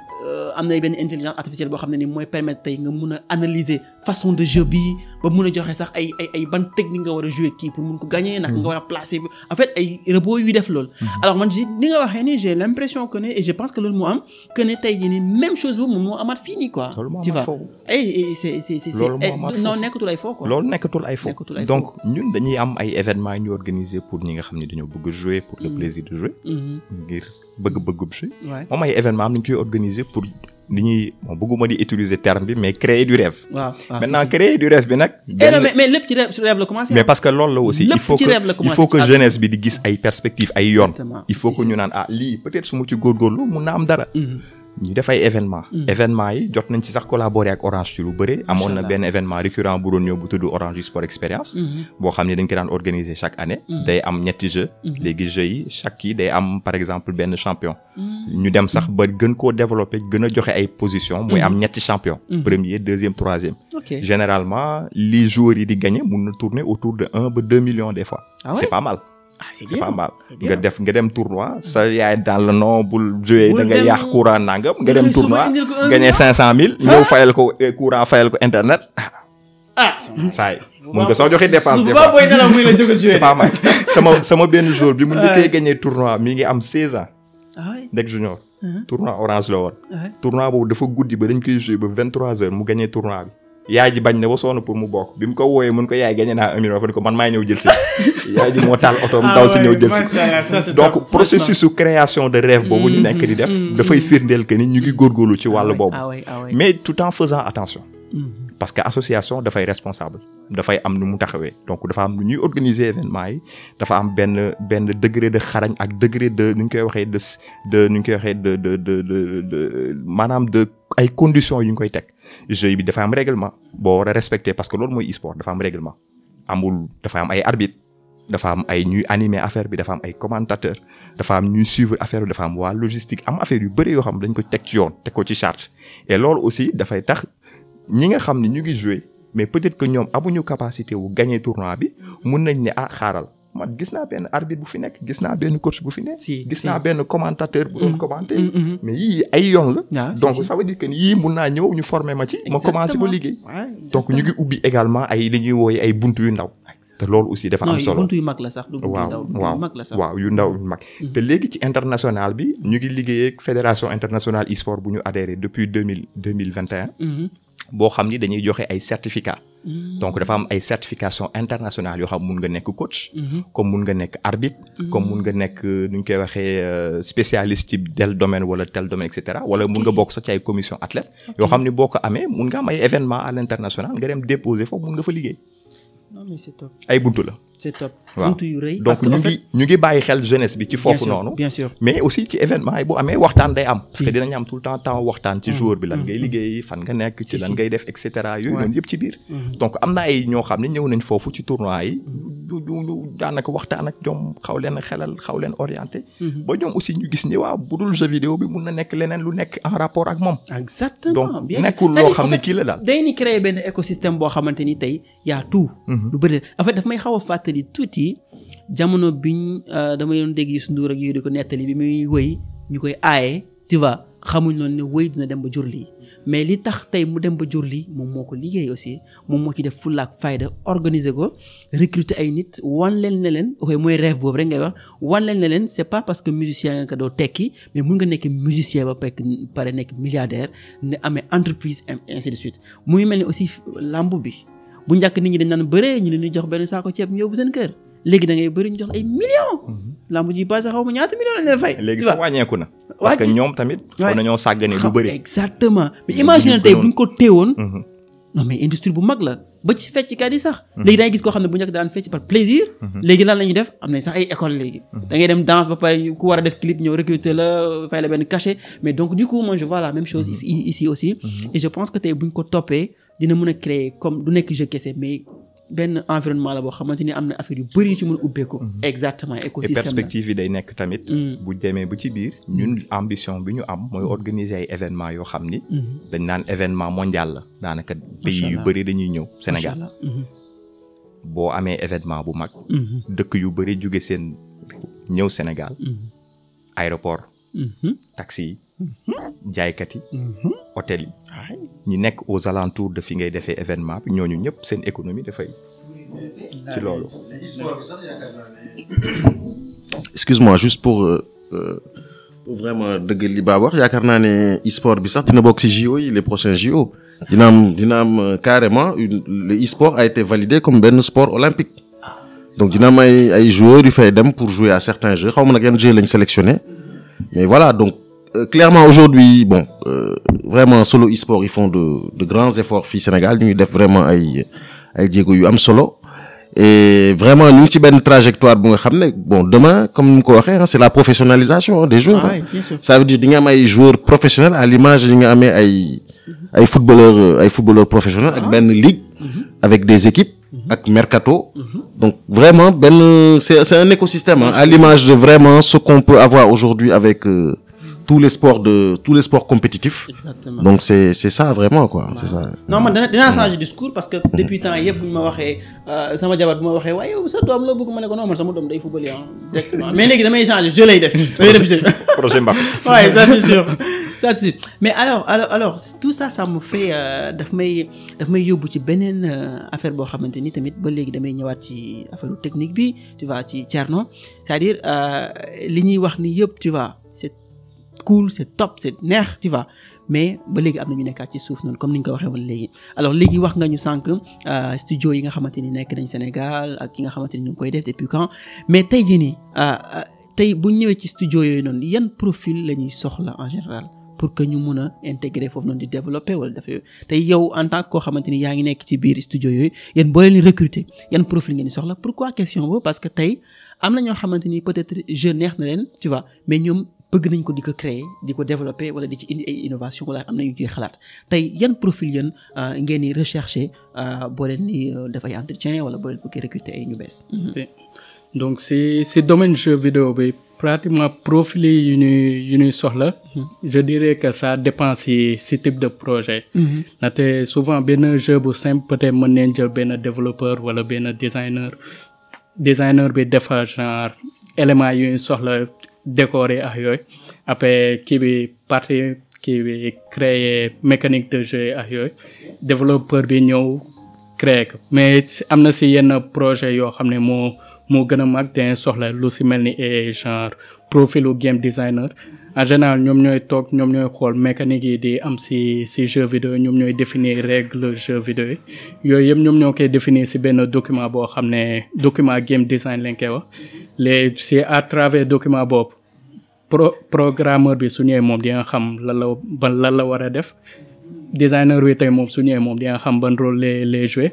A: am na benn intelligence artificielle boo xam ne ni mooy permettre tey nga mun a analyser façon de jeu bi ba mun a joxe sax ay ban technique nga war a jouer kii pour mun ko gagner naka nga war a placer en fait ay robots yu def loolu. alors man ni nga waxee ni j'ai l'impression que ne et je pense que loolu moo am que ne tey jii même chose boobu moom moo amaat fii nii quoi. tu vois non nekkatul ay fo quoi.
B: loolu nekkatul ay fo donc ñun dañuy am ay événements yu ñu organiser pour ñi nga xam ne dañoo bëgg jouer pour le plaisir de jouer. ngir bëgg-bëggub jouer. moom ay événements am nañu koy organiser pour li ñuy bon bëgguma di utiliser terme bi mais créer du rêve.
A: waaw
B: maintenant créer du rêve bi nag.
A: mais lépp ci rêve la commencé.
B: mais parce que loolu la aussi. il faut que jeunesse bi di gis ay perspectives ay yoon. il faut que ñu naan lii peut-être su ma ci góorgóorlu mun na am dara. ñu def ay événement yi jot nañ ci sax collaborer ak Orange ci lu bëri amoon na benn événement récurrent bu doon ñëw bu tudd Orange Sport Experience boo xam ne dañ ko daan organiser chaque année day am ñetti jeux léegi jeux yi chaque kii day am par exemple benn champion ñu dem sax ba gën koo développer gën a joxe ay position muy am ñetti champion premier deuxième troisième généralement li joueurs yi di gagner mun na tourner autour de 1 ba 2 millions des fois c'est pas mal c'est pas mal nga dem tournoi sa yaay dans le nom bul jouer da nga yàq courant nangam nga dem tournoi gagner 500 000 ñëw fayal ko courant fayal ko internet saay mun nga soo joxe dépense des fois c'est pas mal sama benn jour bi mu njëkkee gagner tournoi mi ngi am 16 ans nekk junior tournoi Orange la woon tournoi boobu dafa guddi ba dañ koy jouer ba 23h mu gagner tournoi bi yaay ji bañ na ba sonn pour mu bokk bi mu ko wooyee mun ko yaay gagné naa 1 million fa ko man maay ñëw jël si yaay ji moo taal oto mu daw si ñëw jël si donc processus su création de rêve boobu ñu nekk di def dafay firndeel que ni ñu ngi góorgóorlu ci wàllu boobu mais tout en faisant attention parce que association dafay responsable dafay am nu mu taxawee donc dafa am lu ñuy organiser événement yi dafa am benn degré de xarañ ak degré de nu ñu koy waxee de maanaam de ay conditions yu ñu koy teg jeu bi dafa am règlement boo war a respecter parce que loolu mooy e-sport dafa am règlement dafa am ay arbitre dafa am ay ñuy animer affaire bi dafa am ay commentateur dafa am ñuy suivre affaire bi dafa am waa logistique am affaire yu bëri yoo xam dañ ko teg ci yoon teg ko ci charge et loolu aussi dafay tax ñi nga xam ne ñu ngi jouer mais peut-être que ñoom amuñu capacité wu gagner tournoi bi mun nañ ne xaaral man gis naa benn arbitre bu fi nekk gis naa benn coach bu fi nekk gis naa benn commentateur bu doon commenter mais yii ay yoon la donc ça veut dire que yii mun naa ñëw ñu former ma ci ma commencer ko liggéey donc ñu ngi ubbi également ay li ñuy wooye ay buntu yu ndaw te loolu aussi dafa am solo
A: buntu yu mag la sax du buntu yu ndaw yu mag la sax
B: waaw yu ndaw yu mag te léegi ci international bi ñu ngi liggéey ak fédération internationale e-sport bu ñu adhéré depuis 2021 boo xam ni dañuy joxe ay certificats donc dafa am ay certification internationale yoo xam mun nga nekk coach comme mun nga nekk arbitre comme mun nga nekk nu ñu koy waxee spécialiste ci tel domaine wala tel domaine et cetera wala mun nga bokk sax ci ay commission athlète yoo xam ni boo ko amee mun nga am ay événement à l'international nga dem déposer foofu mun nga fa liggéey
A: non mais c'est top
B: ay buntu la
A: c'est top buntu yu rëy
B: donc ñu ngi bàyyi xel jeunesse bi ci foofu noonu
A: bien sûr
B: mais aussi ci événement yi bu amee waxtaan day am parce que dinañ am tout le temps waxtaan ci jour bi lan ngay liggéey fan nga nekk ci lan ngay def et cetera yooyu noonu yëpp ci biir donc am na ay ñoo xam ne ñëw nañ foofu ci tournoi yi ñu daanaka waxtaan ak ñoom xaw leen xelal xaw leen orienté ba ñoom aussi ñu gis ni waaw bu dul jeu vidéo bi mun na nekk leneen lu nekk en rapport ak moom
A: exactement
B: donc nekkul loo xam ne kii la daal
A: day ni créer benn écosystème boo xamante ni tey y'a tout lu bëri en fait daf may xaw a fàttali tuuti jamono biñ damay doon dégg Youssou Ndour ak yooyu di ko nettali bi muy wëy ñu koy aaye tu vois xamuñ noonu ne wëy dina dem ba jur lii mais li tax tey mu dem ba jur lii moom moo ko liggéey aussi moom moo ci def fulla ak fayda organiser ko recruter ay nit wan leen ne leen ok mooy rêve boobu rek ngay wax wan leen ne leen c'est pas parce que musicien nga doo tekki mais mun nga nekk musicien ba pare nekk milliardaire ne amee entreprise ainsi de suite muy mel ni aussi lamb bi bu njëkk nit ñi dañ naan bëree ñu leen di jox benn saako ceeb ñu yóbbu seen kër léegi da ngay bëri ñu jox ay millions. lamb ji passé xaw ma ñaata millions lañ leen fay.
B: léegi sax wàññeeku na. parce que ñoom tamit. xaw nañoo sàggane lu bëri.
A: exactement mais imagine tey bu ñu ko téewoon. non mais industrie bu mag la ba ci fecckat yi sax. léegi da ngay gis koo xam ne bu njëkk daan fecc par plaisir. léegi lan la ñuy def am nañ sax ay école léegi. da ngay dem danse ba pare ku war a def clip ñëw recruter la fay la benn cachet mais donc du coup moi je vois la même chose ici aussi. et je pense que tey bu ñu ko toppee dina mën a créer comme du nekk jeu kese mais. benn environnement la boo xamante ni am na affaire yu bëri yu ci mën a ubbeeku. exactement écosystème
B: et perspective yi day nekk tamit. bu demee bu ci biir. ñun ambition bi ñu am mooy organiser ay événements yoo xam ni. dañ naan événement mondial la. daanaka pays yu bëri dañuy ñëw Sénégal. boo amee événement bu mag. dëkk yu bëri jóge seen ñëw Sénégal. aéroport. taxi yi. jaaykat yi. hôtel yi. ñi nekk aux alentours de fi ngay defee événement bi ñooñu ñëpp seen économie dafay ci loolu.
C: excuse-moi juste pour vraiment dëgg li baa wax yaakaar naa ne e-sport bi sax dina bokk ci JO yi les prochains JO dina am carrément le e-sport a été validé comme benn sport olympique donc dina am ay joueurs yu fay dem pour jouer à certains jeux xaw ma nag yan jeux lañ sélectionné mais voilà donc. Clairement aujourd'hui bon vraiment solo e-sport ils font de grands efforts fii Sénégal ñu ngi def vraiment ay jéego yu am solo et vraiment ñu ngi ci benn trajectoire bu nga xam ne bon demain comme ni mu ko waxee c'est la professionnalisation des joueurs.
A: Ah, oui, bien sûr.
C: Ça veut dire di nga am ay joueurs professionnels à l'image yi nga amee ay footballeurs professionnels ak benn ligue avec des équipes ak mercato. Donc vraiment c'est un écosystème à l'image de vraiment ce qu'on peut avoir aujourd'hui avec tous les sports compétitifs.
A: Exactement.
C: Donc c'est ça vraiment quoi, c'est ça.
A: Non man dinaa changer discours parce que depuis temps yëpp bu ñu ma waxee sama jabar bu ma waxee waaye yow sa doom la bëgg ma ne ko non man sama doom day football directement mais léegi damay changer jeu lay def. Jeu.
B: Projet Mbappé.
A: Ouais, ça c'est sûr. Ça c'est sûr. Mais alors tout ça me fait daf may yóbbu ci beneen affaire boo xamante ni tamit ba léegi damay ñëwaat ci affaire technique bi tu vois ci Thierno c'est-à-dire li ñuy wax ni yëpp tu vois c'est cool c'est top c'est neex tu vois mais ba léegi am na ñu nekkaat ci suuf noonu comme ni ñu ko waxee woon léegi alors léegi wax nga ñu sànq studio yi nga xamante ni nekk nañ Sénégal ak yi nga xamante ni ñu ngi koy def depuis quand mais tey jii nii tey bu ñëwee ci studio yooyu noonu yan profil la ñuy soxla en général pour que ñu mun a intégrer foofu noonu di développer wala dafa tey yow en tant que koo xamante ni yaa ngi nekk ci biir studio yooyu yéen boo leen di recruter yan profil ngeen di soxla pourquoi question boobu parce que tey am na ñoo xamante ni peut-être jeu neex na leen tu vois mais ñoom bëgg nañ ko di ko créer di ko développer wala di ci indi ay innovation wala am na ñu ciy xalaat tey yan profil yéen ngeen di rechercher boo leen di def ay entretien wala boo leen bëgg recruter ay ñu bees.
D: Donc si domaine jeu vidéo bi pratiquement profil yu ñuy soxla. Je dirais que ça dépend si type de projet. Ndaxte souvent benn jeu bu simple peut-être mën nañ jël benn développeur wala benn designer bi defar genre éléments yu ñu soxla décorer ak yooyu après partie créer mécanique de jeu ak yooyu développeur bi ñëw créer ko mais am na si yenn projet yoo xam ne moo gën a mag dañ soxla lu si mel ni genre profilu game designer en général ñoom ñooy xool mécanique yi di am si jeu vidéo ñoom ñooy définir règle jeu vidéo yi yooyu yëpp ñoom ñoo koy définir si benn document boo xam ne document game design lañ koy wax c'est à travers document boobu programmeur bi su ñëwee moom di nga xam lan la war a def designer bi tey moom su ñëwee moom di nga xam ban rôle les jouer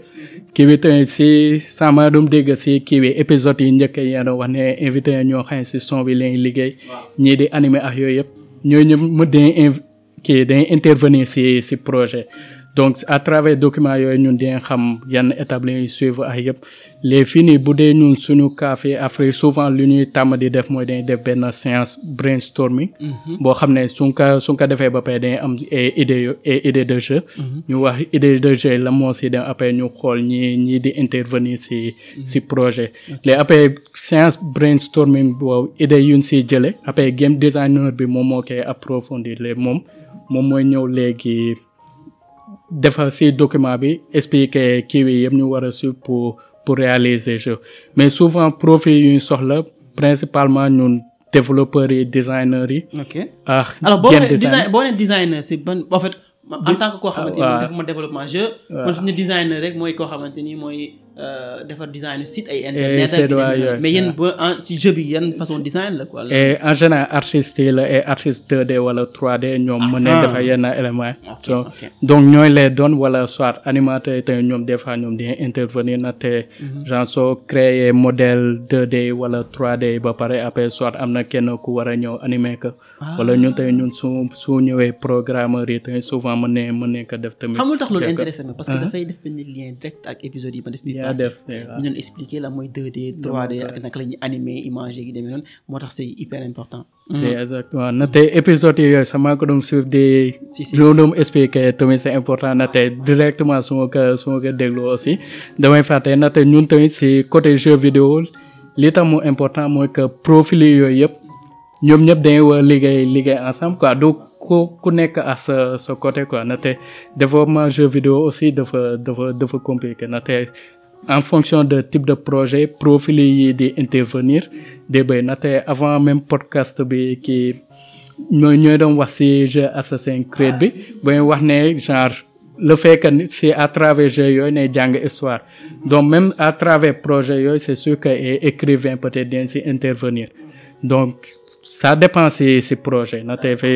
D: kii bi tey si sama doom dégg si kii bi épisode yi njëkk yi yéen wax ne invité ñoo xam ne si son bi lañuy liggéey ñii di animer ak yooyu yëpp ñooñu ñëpp mu dañ intervenir si projet donc à travers document yooyu ñun di nga xam yan étapes la ñuy suivre ak yëpp les fini bu dee ñun suñu café Afrique souvent lu ñuy tàmm di def mooy dañuy def benn séance brainstorming boo xam ne suñ ko defee ba pare dañuy am idée de jeu ñu wax idée de jeu la moo si dem après ñu xool ñii di intervenir si projet léegi après séance brainstorming boobu idée yuñ siy jële après game designer bi moom moo koy approfondir léegi moom mooy ñëw léegi defar ci document bi expliquer kii yi yëpp ñu war a suivre pour réaliser jeu mais souvent profil yu ñu soxla principalement ñun développeurs yi designers yi.
A: ok alors boo nee designer c'est ban en fait en tant que koo xamante ni defuma développement jeu. man suñu designer rek mooy koo xamante ni mooy defar design site ay internet mais yéen ci jeu bi yan façon design la quoi.
D: et en général artistes yi la et artiste 2D wala 3D ñoom mën nañ defar yenn éléments donc ñooy lay doon wala soit animateur te ñoom des fois ñoom di intervenir na te genre soo créer modèle 2D wala 3D ba pare après soit am na kenn ku war a ñëw animer ko wala ñun tey ñun su ñëwee programmeur yi tey souvent mën nañ ko def tamit.
A: xamul tax loolu intéressé na parce que dafay def benn lien direct ak épisode yi ma def bi ñu doon expliquer la mooy 2D 3D ak naka la ñuy animer image yi demee noonu moo tax c'est hyper important.
D: c'est exactement na tey épisode yooyu sama ko doon suivre di loolu doon expliquer tamit c'est important na tey directement su ma ko déglu aussi damay fàtte na tey ñun tamit si côté jeu vidéo li tax mu important mooy que profil yooyu yëpp ñoom ñëpp dañuy war liggéey ensemble quoi donc ku nekk à sa côté quoi na tey développement jeu vidéo aussi dafa compliqué na tey en fonction de type de projet profil yi di intervenir day bëri na tey avant même podcast bi kii ñooy doon wax ci jeu Assassin's Creed bi ba wax ne genre le fait que c'est à travers jeux yooyu ne jàng histoire donc même à travers projet yooyu c'est sûr que écrivain peut-être dañ si intervenir donc ça dépend si projet na te fe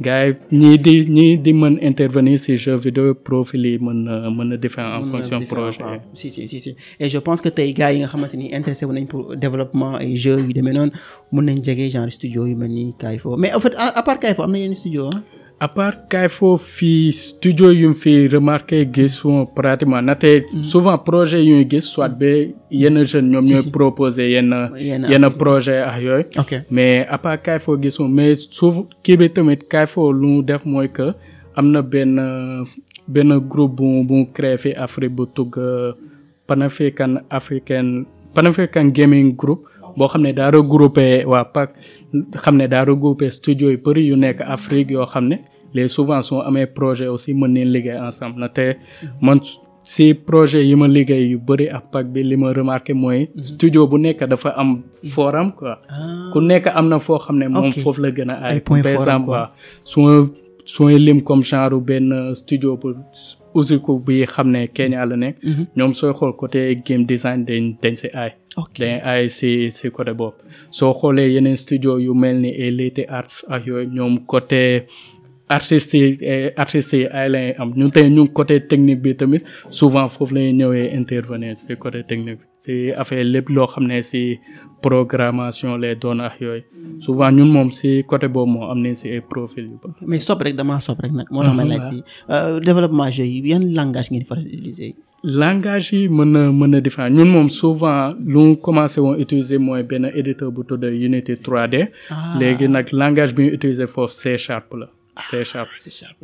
D: gars yi ñii di mën intervenir si jeu vidéo profil yi mën na différent en fonction projet
A: si et je pense que tey gars yi nga xamante ni intéressé wu nañ pour développement ay jeux yu demee noonu mën nañ jege genre studio yu mel ni Kayfo mais en fait à part Kayfo am na yeneen studio
D: à part Kayfo fii studio yu mu fi remarqué gis pratiquement na te souvent projet yu ñu gis soit ba yenn jeunes ñoom ñooy proposer yenn projet ak yooyu mais à part Kayfo gis mais souvent kii bi tamit Kayfo lu mu def mooy que am na benn groupe bu créé fi Afrique bu tugg Pan-African Gaming Group boo xam ne daa regroupé waa PAC xam ne daa regroupé studio yu bëri yu nekk Afrique yoo xam ne les souvent soo amee projet aussi mën nañ liggéey ensemble na te man si projet yi ma liggéey yu bëri ak PAC bi li ma remarqué mooy studio bu nekk dafa am forum quoi ku nekk am na foo xam ne moom foofu la gën a ay par exemple waaw sooy lim comme genre benn studio bu Uziku bi xam ne Kenya la nekk ñoom sooy xool côté game design dañ si ay dañ ay si côté boobu soo xoolee yeneen studio yu mel ni Elite Arts ak yooyu ñoom côté artistes yi ay lañ am ñu tey ñu côté technique bi tamit souvent foofu lañuy ñëwee intervenir si côté technique bi si affaire lépp loo xam ne si programmation lay doon ak yooyu souvent ñun moom si côté boobu moo am nañ si ay profil yu ba
A: mais damaa sopp rek nag moo tax may laaj bi développement jeu yi yan langage ngeen faral di utiliser
D: langage yi mën na différent ñun moom souvent lu commencé woon utiliser mooy benn éditeur bu tudd Unity 3D léegi nag langage bi ñu utiliser foofu C# la C#.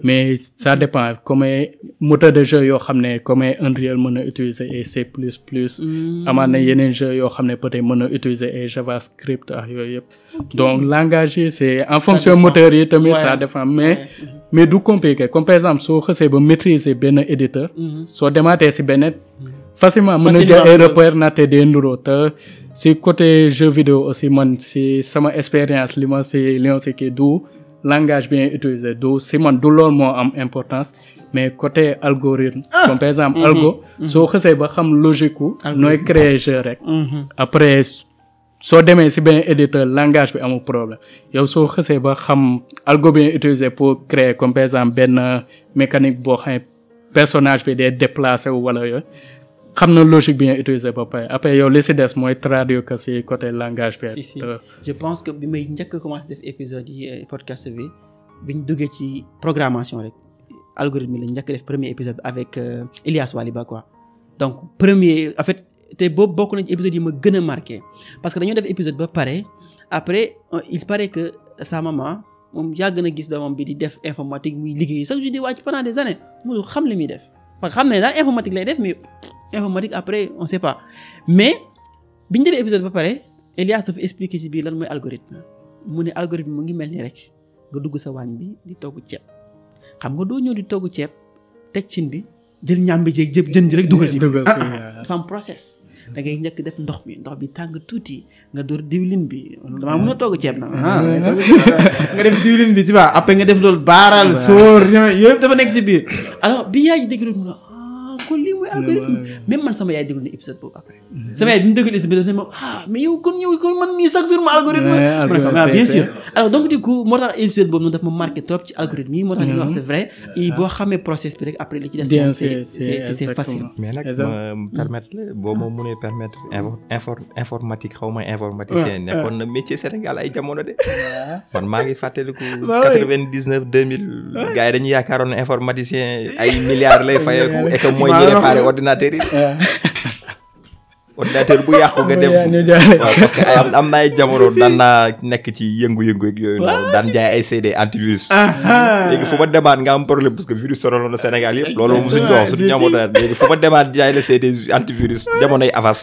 D: Mais ça dépend comme moteur de jeu yoo xam ne comme Unreal mën a utiliser et C++. Amaan na yeneen jeu yoo xam ne peut-être mën a utiliser et JavaScript ak yooyu yëpp. Donc langage yi c'est en fonction moteur yi tamit ça dépend mais du compliqué comme par exemple soo xësee ba maîtriser benn éditeur. soo demaatee si benn facilement mën a jël ay repères natte des nduro te si côté jeu vidéo aussi man si sama expérience li ma si kii du langage bien utilisé du si man du loolu moo am importance mais côté algorithme comme par exemple algo soo xësee ba xam logique u nooy créer jeu rek après soo demee si benn éditeur langage bi amul problème yow soo xësee ba xam algo bien utilisé pour créer comme par exemple benn mécanique boo xam ne personnage bi day déplacé wu wala yooyu xam na logique bien utilisé ba pare après yow li si des mooy traduire que si côté langage bi.
A: si je pense que bi may njëkk a commencé def épisode yi podcast bi biñ duggee ci programmation rek algorithme la njëkk def premier épisode avec Elias Waliba quoi donc premier en fait te boobu bokk na ci épisode yi ma gën a marqué parce que dañoo def épisode ba pare après il paraît que sa maman moom yàgg na gis doomam bi di def informatique muy liggéey chaque jour di wàcc pendant des années mu xam li muy def parce que xam ne daal informatique lay def mais informatique après on sait pas mais bi ñu defee épisode ba pare Elias dafa expliquer ci biir lan mooy algorithme mu ne algorithme mu ngi mel ni rek nga dugg sa waañ bi di togg ceeb xam nga doo ñëw di togg ceeb teg cin bi jël ñàmbi jeeg jëp jën ji rek dugal ci dafa am process da ngay njëkk def ndox bi tàng tuuti nga door diwlin bi damaa mën a togg ceeb na nga def diwlin bi tu vois après nga def loolu baaral sóor yooyu dafa nekk ci biir alors bi yaay ji dégg loolu mu kon lii mooy algorithme même man sama yaay déglu ne épisode boobu après sama yaay bi ñu déglu épisode bi daf ne ma mais yow kon man mii chaque jour ma algorithme bien sûr alors donc du coup moo tax épisode boobu noonu daf ma marqué trop ci algorithme yi moo tax ñu wax c'est vrai boo xamee process bi rek après li ci des moom c'est facile
B: mais nag ma permettre la boo ma mënee permettre informatique xaw ma informaticien nekkoon na métier Sénégal ay jamono de man maa ngi fàttaliku 99 2000 gars yi dañuy yaakaaroon ne informaticien ay milliards lay fayeeku et que mooy ñi réparé ordinateur yi ordinateur bu yàqu nga dem waaw parce que am na ay jamono daan naa nekk ci yëngu-yëngu ak yooyu noonu daan jaay ay CD antivirus léegi fu ma demaat nga am problème parce que virus sonaloon na Sénégal yëpp loolu moom suñu wax suñu jamono léegi fu ma demaat jaay la CD antivirus jamonoy avas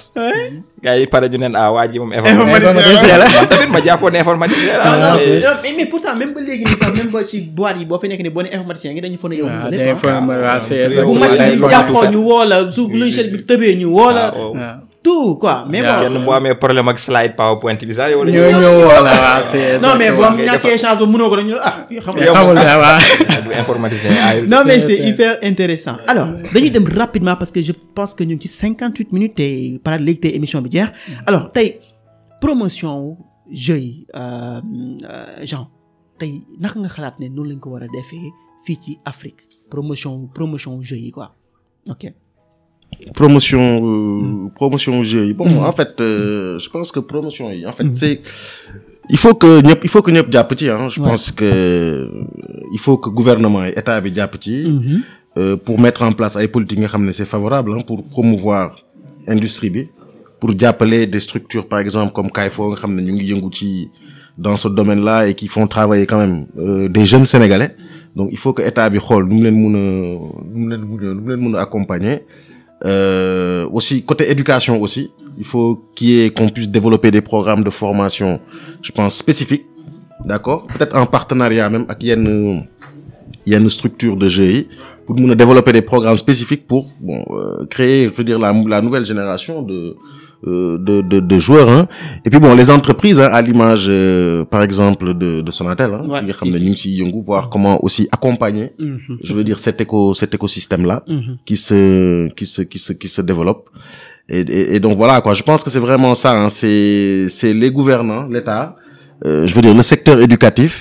B: gars yi pare ñu neen waa ji moom informaticien la man tamit ma jàppoon informaticien la
A: mais pourtant même ba léegi nii sax même ba ci boîte yi boo fi nekk ni boo ne informaticien ngi dañu fa ne yow bu machine bi jàppoo ñu woo la su logiciel bi tëbee ñu woo la tout quoi. mais bon
B: kenn boo amee problème ak slide PowerPoint bi sax yow.
A: non mais boo ñàkkee chance ba mënoo ko dañu xam nga
B: informaticien
A: non mais c'est hyper intéressant alors dañuy dem rapidement parce que je pense que ñu ngi ci 58 minutes te par léegi tey émission bi jeex alors tey promotion jeux yi Jean tey naka nga xalaat ne noonu lañ ko war a defee fii ci Afrique promotion jeux yi quoi ok.
C: promotion jeux yi bon en fait je pense que promotion yi en fait c'est il faut que ñëpp jàpp ci je pense que il faut que gouvernement yi état bi jàpp ci pour mettre en place ay politiques nga xam ne c'est favorable pour promouvoir industrie bi pour jàppale des structures par exemple comme Kayfo nga xam ne ñu ngi yëngu ci dans ce domaine-là et qui font travailler quand même des jeunes Sénégalais donc il faut que état bi xool nu mu leen mun a accompagner aussi côté éducation aussi il faut qu'on puisse développer des programmes de formation je pense spécifiques d'accord peut-être en partenariat même ak yenn structure de jeux yi pour mun a développer des programmes spécifiques pour créer je veux dire la nouvelle génération de joueurs et puis les entreprises à l'image par exemple de Sonatel qui nga xam ne ñu ngi ciy yëngu voir comment aussi accompagner je veux dire cet écosystème là qui se développe et donc voilà quoi je pense que c'est vraiment ça c'est les gouvernants l'État je veux dire le secteur éducatif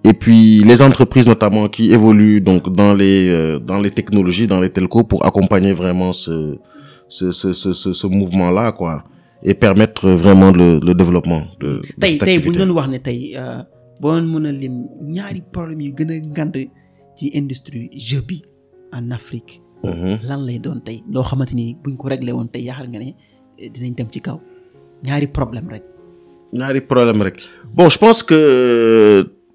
C: et puis les entreprises notamment qui évoluent donc dans les technologies dans les telcos pour accompagner vraiment ce mouvement là quoi et permettre vraiment le développement de cette activité.
A: tey bu ñu doon wax ne tey boo mën a lim ñaari problème yu gën a ngand ci industrie jeu bi en Afrique lan lay doon tey loo xamante ni buñ ko réglé woon tey yaakaar nga ne dinañ dem ci kaw ñaari problème rek
C: bon je pense que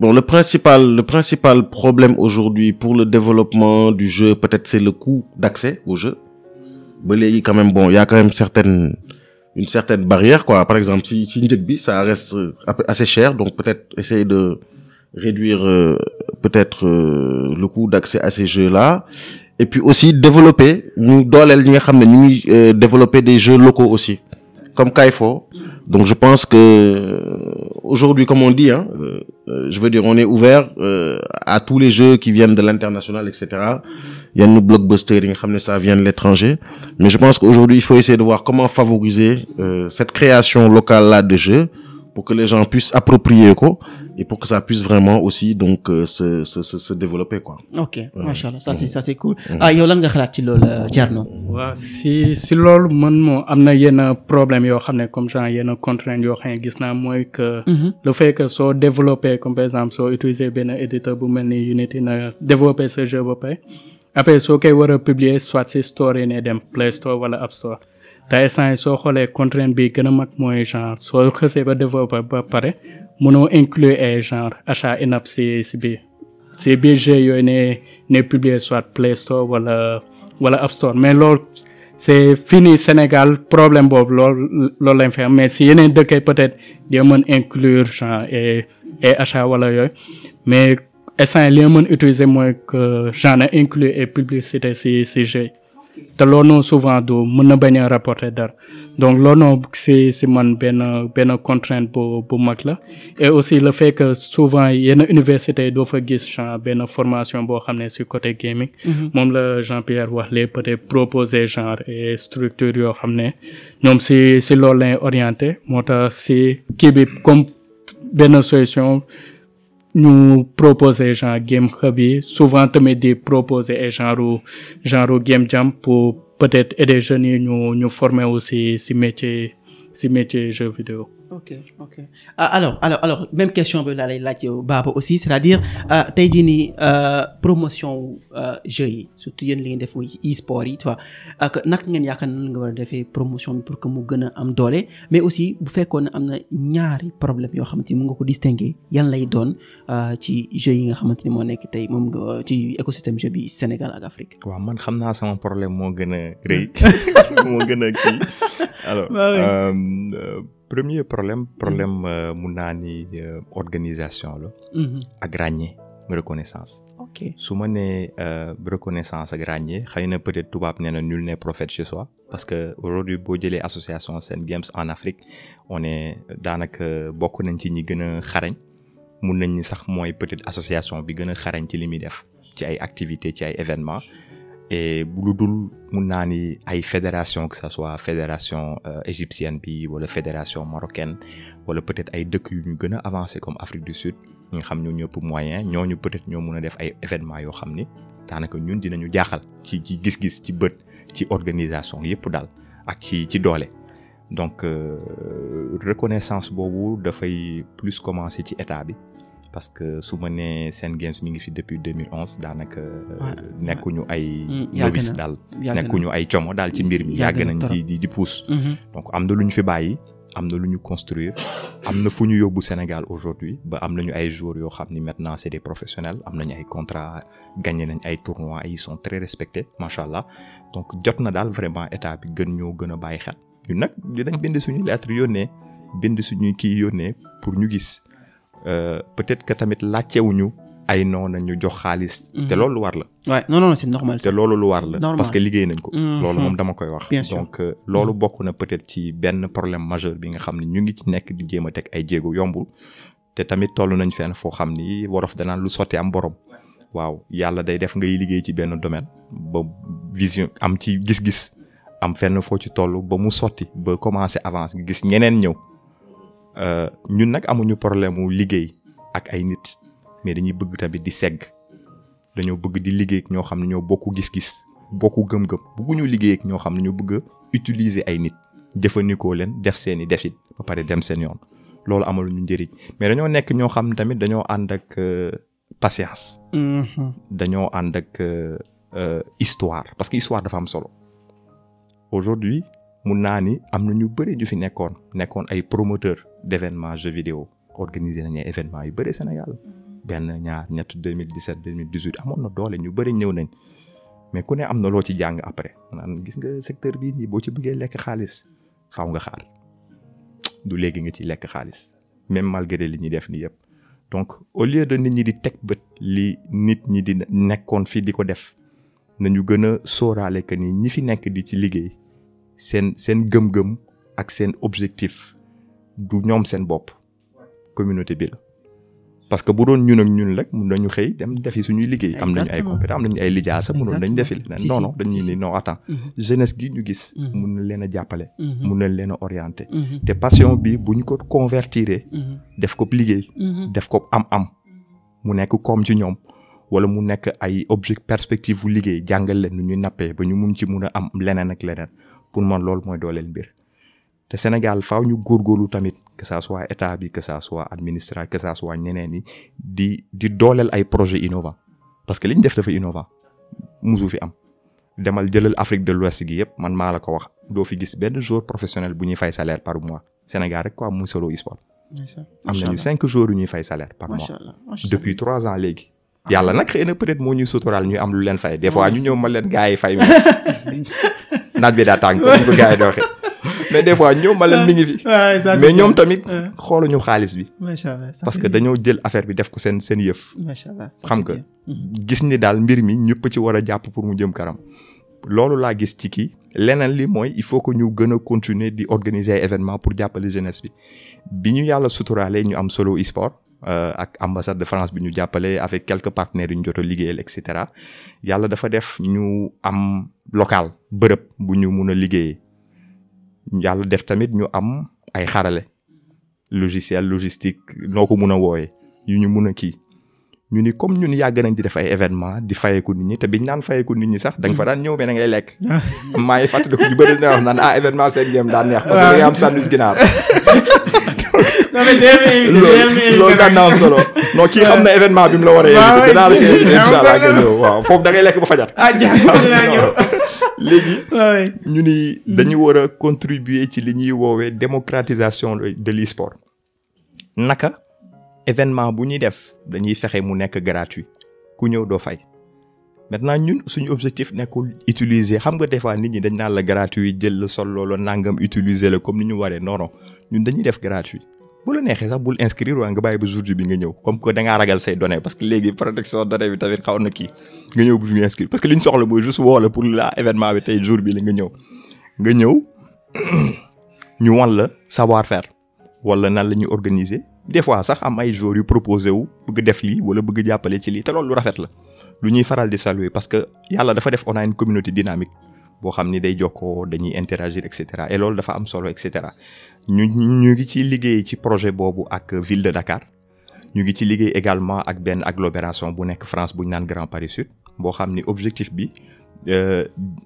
C: le principal problème aujourd'hui pour le développement du jeu peut-être c'est le coût d'accès au jeu ba léegi quand même il y a quand même une certaine barrière quoi par exemple si njëg bi ça reste assez cher donc peut-être essayer de réduire peut-être le coût d'accès à ces jeux-là et puis aussi développer ñu dooleel ñi nga xam ne ñu ngi développer des jeux locaux aussi comme Kayfo donc je pense que aujourd'hui comme on dit je veux dire on est ouvert à tous les jeux qui viennent de l'international etc yenn blockbusters yi nga xam ne ça vient de l'étranger mais je pense qu'aujourd'hui il faut essayer de voir comment favoriser cette création locale là de jeux pour que les gens puissent approprier ko et pour que ça puisse vraiment aussi donc se développer quoi.
A: ok machallah ça c'est cool. yow lan nga xalaat ci loolu Thierno.
D: waaw si loolu man moo am na yenn problème yoo xam ne comme genre yenn contraintes yoo xam ne gis naa mooy que. le fait que soo développer comme par exemple soo utiliser benn éditeur bu mel ni Unity na développer ce jeu ba pare après soo koy war a publier soit si store yi ne dem Play Store wala App Store. te instant yi soo xoolee contrainte bi gën a mag mooy genre soo xësee ba développer ba pare mënoo inclure ay genre achat in-app si biir jeu yooyu ne publier soit Play Store wala App Store mais loolu c'est fini Sénégal problème boobu loolu lañ fi am mais si yeneen dëkk peut-être di mën inclure genre et achat wala yooyu mais instant li nga mën utiliser mooy que genre na inclure et publicité si jeu te loolu noonu souvent du mën na bañ a rapporter dara donc loolu noonu si man benn contrainte bu mag la et aussi le fait que souvent yenn université doo fa gis genre benn formation boo xam ne si côté gaming moom la Jean-Pierre wax les peut-être proposer genre et structure yoo xam ne ñoom si loolu lañ orienté moo tax si kii bi comme benn solution ñu proposer genre game hub yi souvent tamit di proposer ay genre game jam pour peut-être aider jeunes yi ñu former aussi si métier jeu vidéo.
A: ok alors même question bi laa lay laaj Baba aussi c'est-à-dire tey jii nii promotion jeux yi surtout yéen li ngeen def muy e-sport yi tu vois ak naka ngeen yaakaar nan nga war a defee promotion bi pour que mu gën a am doole mais aussi bu fekkoon ne am na ñaari problème yoo xamante ni mu nga ko distinguer yan lay doon ci jeux yi nga xamante ni moo nekk tey moom nga ci écosystème jeu bi Sénégal ak Afrique.
B: waaw man xam naa sama problème moo gën a rëy moo gën a kii alors. premier problème mun naa ni organisation la. ak ràññee reconnaissance.
A: ok ok
B: su ma nee reconnaissance ak ràññee xëy na peut-être tubaab nee na nul n'est prophète chez soi parce que aujourd'hui boo jëlee association Sen Games en Afrique on est daanaka bokk nañ ci ñi gën a xarañ mun nañ ni sax mooy peut-être association bi gën a xarañ ci li muy def ci ay activités ci ay événements et lu dul mun naa ni ay fédération que ça soit fédération égyptienne bi wala fédération marocaine wala peut-être ay dëkk yu ñu gën a avancé comme Afrique du Sud ñi nga xam ñoo ñëpp moyen ñooñu peut-être ñoo mun a def ay événements yoo xam ni daanaka ñun dinañu jaaxal ci gis-gis ci bët ci organisation yëpp daal ak ci doole donc reconnaissance boobu dafay plus commencer ci état bi parce que su ma nee Sen Games mi ngi fi depuis 2011 daanaka nekkuñu ay novice daal nekkuñu ay como daal ci mbir mi yàgg nañ di pousse donc am na lu ñu fi bàyyi am na lu ñu construire am na fu ñu yóbbu Sénégal aujourd'hui ba am nañu ay joueurs yoo xam ni maintenant c'est des professionnels am nañu ay contrats gagné nañ ay tournois ils sont très respectés macha allah donc jot na daal vraiment état bi ñoo gën a bàyyi xel ñun nag dinañ bind suñu lettre yónnee bind suñu kii yónnee pour ñu gis peut-être que tamit laajtewuñu ay noona ñu jox xaalis. te loolu lu war la.
A: waaw non c'est normal.
B: te loolu lu war la. parce que liggéey nañ ko. loolu moom dama koy wax.
A: bien sûr
B: donc loolu bokk na peut-être ci benn problème majeur bi nga xam ne ñu ngi ci nekk di jéem a teg ay jéego yombul. te tamit toll nañ fenn foo xam ni wolof danaan lu sotti am borom. waaw yàlla day def ngay liggéey ci benn domaine ba vision am ci gis-gis am fenn foo ci toll ba mu sotti ba commencer avance nga gis ñeneen ñëw. ñun nag amuñu problème mu liggéey ak ay nit mais dañuy bëgg tamit di segg dañoo bëgg di liggéey ak ñoo xam ne ñoo bokku gis-gis bokku gëm-gëm bëgguñu liggéey ak ñoo xam ne ñoo bëgg a utiliser ay nit jëfandikoo leen def seeni defit ba pare dem seen yoon loolu amaluñu njëriñ mais dañoo nekk ñoo xam ne tamit dañoo ànd ak patience. dañoo ànd ak histoire parce que histoire dafa am solo aujourd'hui mun naa ni am na ñu bëri ñu fi nekkoon ay promoteur d'événements jeux vidéo organiser nañu ay événements yu bëri Sénégal benn ñaar ñett 2017 2018 amoon na doole ñu bëri ñëw nañ mais ku ne am na loo ci jàng après naan gis nga secteur bii nii boo ci bëggee lekk xaalis faaw nga xaar du léegi nga ci lekk xaalis même malgré li ñuy def nii yëpp donc au lieu de nit ñi di teg bët li nit ñi di nekkoon fii di ko def nañu gën a sóoraale que ni ñi fi nekk di ci liggéey seen gëm-gëm ak seen objectif du ñoom seen bopp communauté bi la parce que bu doon ñun ak ñun rek mun nañu xëy dem defi suñuy liggéey am nañu ay compétence am nañu ay lijaasa mënoon nañ defi leneen non dañuy ni non attends jeunesse gi ñu gis mun na leen a jàppale mun na leen a orienter te passion bi bu ñu ko convertir def ko liggéey def ko am mu nekk comme ci ñoom wala mu nekk ay objectif perspective bu liggéey jàngal leen nu ñuy nappee ba ñu mun ci mun a am leneen ak leneen pour man loolu mooy dooleel mbir te Sénégal faaw ñu góorgóorlu tamit que ça soit état bi que ça soit administration que ça soit ñeneen ñi di dooleel ay projets innovants parce que li ñu def dafa innovant musu fi am demal jëlal Afrique de l'Ouest gi yëpp man maa la ko wax doo fi gis benn joueur professionnel bu ñuy fay salaire par mois Sénégal rek quoi muy solo e-sport am nañu 5 joueurs yu ñuy fay salaire par mois depuis 3 ans léegi yàlla nag xëy na peut-être moo ñuy suturaal ñu am lu leen fay des fois ñu ñëw ma leen gars yi fay naaj bi daa tàng comme ni ko gars yi di waxee mais des fois ñoom ma leen mi ngi fi mais ñoom tamit xooluñu xaalis bi parce que dañoo jël affaire bi def ko seen yëf xam nga gis ni daal mbir mi ñëpp ci war a jàpp pour mu jëm kanam loolu laa gis ci kii leneen li mooy il faut que ñu gën a continuer di organiser ay événements pour jàppale jeunesse bi ñu yàlla suturaale ñu am solo e-sport ak ambassade de France bi ñu jàppale avec quelques partenaires yu ñu jot a liggéeyal et cetera yàlla dafa def ñu am local bërëb bu ñu mun a liggéeyee yàlla def tamit ñu am ay xarale logiciel logistique noo ko mun a wooyee yu ñu mun a kii ñu ni comme ñun yàgg nañ di def ay événement di fayeeku nit ñi te biñ naan fayeeku nit ñi sax da nga fa daan ñëw mais da ngay lekk maa ngi fàttaliku ñu bëri na wax naan événement Sen Games daan neex parce que da ngay am sandwich ginaar loolu daan na am solo non kii xam na événement bi mu la war a invité dinaa la ci invité incha allah nga ñëw waaw foofu da ngay lekk ba fajar léegi ñu ni dañu war a contribuer ci li ñuy woowee démocratisation de l'e-sport naka événement bu ñuy def dañuy fexe mu nekk gratuit ku ñëw doo fay maintenant ñun suñu objectif nekkul utiliser xam nga des fois nit ñi dañ naan la gratuit jël la sol loolu nangam utiliser la comme ni ñu waree non non ñun dañuy def gratuit bu la neexee sax bul inscrire waa nga bàyyi ba jour bi nga ñëw comme que da ngaa ragal say données parce que léegi protection données bi tamit xaw na kii nga ñëw bu ñu inscrire parce que li ñu soxla mooy juste woo la pour la événement bi tey jour bi la nga ñëw ñu wan la savoir faire wala nan la ñuy organiser des fois sax am ay joueurs yu proposé wu bëgg def lii wala bëgg jàppale ci lii te loolu lu rafet la lu ñuy faral di saluer parce que yàlla dafa def on a une communauté dynamique boo xam ni day jokkoo dañuy interagir et cetera et loolu dafa am solo et cetera ñu ngi ci liggéey ci projet boobu ak ville de Dakar ñu ngi ci liggéey également ak benn agglomération bu nekk France bu ñu naan Grand Paris Sud boo xam ni objectif bi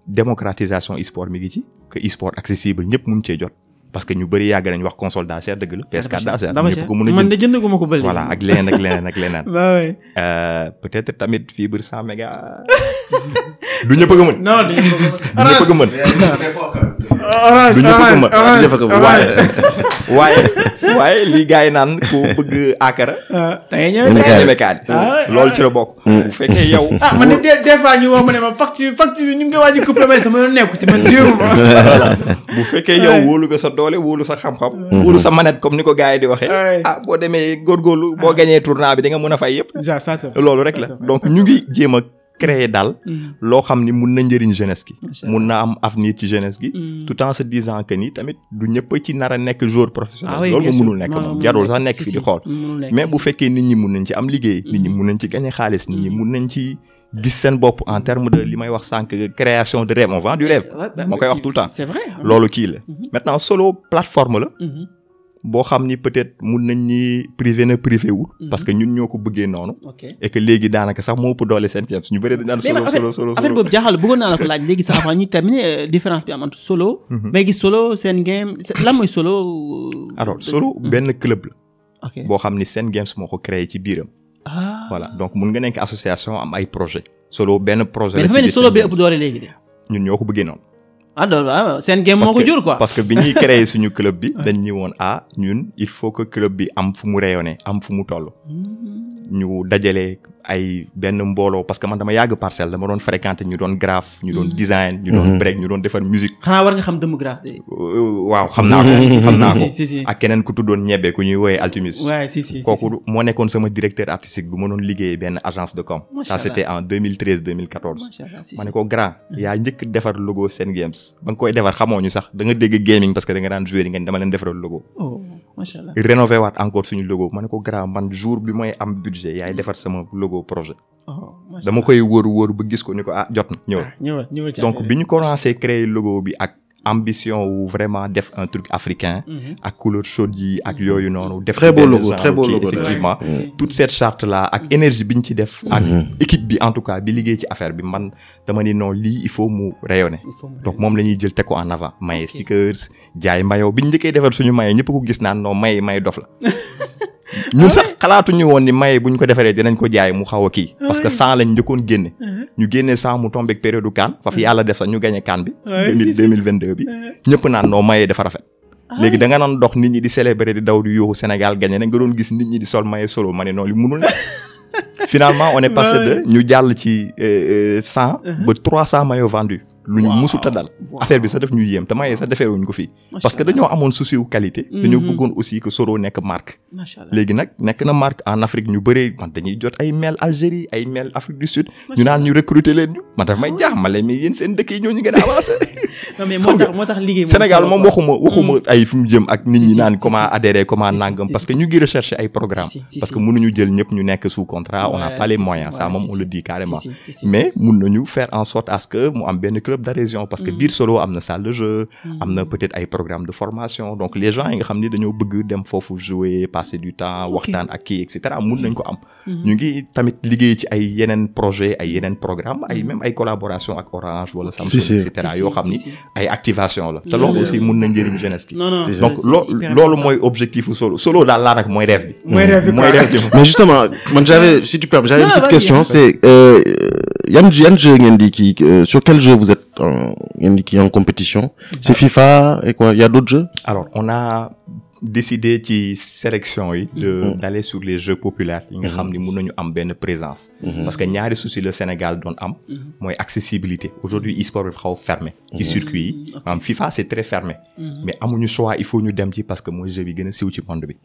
B: démocratisation e-sport mi ngi ci que e-sport accessible ñëpp mun cee jot parce que ñu bëri yàgg nañ wax console daa cher dëgg la PS4 daa cher ñëpp ko mën a
A: man de jënd ko ma ko bëri
B: voilà ak leneen peut-être tamit fibre 100 mégas du ñëpp a ko mën
A: non du
B: ñëpp a ko mën du ñëpp a ko mën waaye li gars yi naan ku bëgg akara
A: da ngay ñëw
B: mécanique loolu ci la bokk bu fekkee yow
A: man de des fois ñu wax ma ne ma facture bi ñu ngi waaj a couplé may sama yoon nekku ci man
B: bu fekkee yow wóolu nga sa doole wóolu sa xam-xam wóolu sa manette comme ni ko gars yi di waxee boo demee góorgóorlu boo gañee tournoi bi di nga mën a fay yëpp loolu rek la donc ñu ngi jéem a créer daal loo xam ni mun na njëriñ jeunesse gi mun na am avenir ci jeunesse gi tout en se disant que ni tamit du ñëpp ci nar a nekk joueur professionnel loolu moom mënul nekk moom jarul sax nekk fi di xool mais bu fekkee nit ñi mun nañ ci am liggéey nit ñi mun nañ ci gagner xaalis nit ñi mun nañ ci gis seen bopp en terme de li may wax sànq création de rêve on vend du rêve moo koy wax tout le temps
A: c'est vrai
B: loolu kii la maintenant solo plateforme la boo xam ni peut-être mun nañ ni privé na privé wul parce que ñun ñoo ko bëggee noonu et que léegi daanaka sax moo ëpp doole seen games ñu bëri dañ naan solo
A: affaire boobu jaaxal bëggoon naa la ko laaj léegi sax avant ñuy terminer différence bi am entre solo may gis solo seen game lan mooy solo
B: alors solo benn club la boo xam ni seen games moo ko créé ci biiram voilà donc mun nga nekk association am ay projet solo benn projet
A: mais dafa mel ni solo bi ëpp doole léegi de
B: ñun ñoo ko bëggee noonu
A: seen game moo ko jur quoi
B: parce que bi ñuy créer suñu club bi dañ ñu woon ñun il faut que club bi am fu mu rayonner am fu mu toll ñu dajale ay benn mbooloo parce que man dama yàgg Parcelles dama doon fréquenter ñu doon graphe ñu doon design ñu doon break ñu doon defar musique
A: xanaa war nga xam dëmm graphe de
B: waaw xam naa ko ak keneen ku tuddoon ñebe ku ñuy woowee Altimus kooku moo nekkoon sama directeur artistique bu ma doon liggéey benn agence de com ça c'était en 2013 2014 ma ne ko grand yaa njëkk defar logo Sen Games ba nga koy defar xamoo ñu sax da nga dégg gaming parce que da nga daan jouer nga dama leen defaral logo
A: macha allah
B: rénové waat encore suñu logo ma ne ko grand man jour bi mooy am budget yaay defar sama logo projet dama koy wóor ba gis ko ni ko jot na ñëwal donc bi ñu commencé créer logo bi ak ambition wu vraiment def un truc africain ak couleur chaude yi ak yooyu noonu def
C: très beau logo
B: effectivement toute cette charte là ak énergie bi ñu ci def ak équipe bi en tout cas bi liggéey ci affaire bi man dama ni non lii il faut mu rayonner donc moom la ñuy jël teg ko en avant maye stickers jaay mayo bi ñu njëkkee defar suñu mayo ñëpp ko gis naan non maye dof la ñun sax xalaatuñu woon ni maye bu ñu ko defaree dinañ ko jaay mu xaw a kii parce que 100 lañ njëkkoon génne ñu génnee 100 mu tombé ak période du CAN fa fi yàlla def sax ñu gagné CAN bi 2022 bi ñëpp naan noo maye dafa rafet léegi da nga naan dox nit ñi di célébrer di daw di yóoxu Sénégal gagné na nga doon gis nit ñi di sol maye solo ma ne noonu li munul nekk finalement on est passé de ñu jàll ci 100 ba 300 maillots vendus lu ñu musuta dal affaire bi sax def ñu yéem te maye sax defeewuñ ko fii parce que dañoo amoon souci wu qualité dañoo bëggoon aussi que Soro nekk marque léegi nag nekk na marque en Afrique ñu bëree man dañuy jot ay mail Algérie ay mail Afrique du Sud ñu naan ñu recruter leen ñu man daf may jaax ma leen mais yéen seen dëkk yi ñoo ñu gën a avancé
A: non mais moo tax liggéey
B: Sénégal moom waxuma ay fi mu jëm ak nit ñi naan comment adhérer comment nangam parce que ñu ngi rechercher ay programme parce que mënuñu jël ñëpp ñu nekk sous contrat on n'a pas les moyens ça moom on le dit carrément mais mun nañu faire en sorte à ce que mu am benn club d'adhésion parce que biir Solo am na salle de jeu am na peut-être ay programme de formation donc les gens yi nga xam ni dañoo bëgg dem foofu jouer passer du temps waxtaan ak kii et cetera mun nañ ko am ñu ngi tamit liggéey ci ay yeneen projet ay yeneen programme ay même ay collaboration ak Orange wala Samsung et cetera yoo xam ni ay activation la te loolu aussi mun na njëriñ jeunesse gi donc loolu mooy objectif Solo daal laa nag mooy rêve bi
C: mais justement man j'avais une petite question c'est yan jeu ngeen di kii sur quel jeu vous êtes ngeen di kii en compétition c'est FIFA et quoi il y a d'autres jeux
B: alors on a décidé ci sélection yi d'aller sur les jeux populaires yi nga xam ni mën nañu am benn présence parce que ñaari souci le Sénégal doon am mooy accessibilité aujourd'hui e-sport bi xaw fermé ci circuit yi maanaam FIFA c'est très fermé mais amuñu choix il faut ñu dem ci parce que mooy jeu bi gën a siiw ci monde bi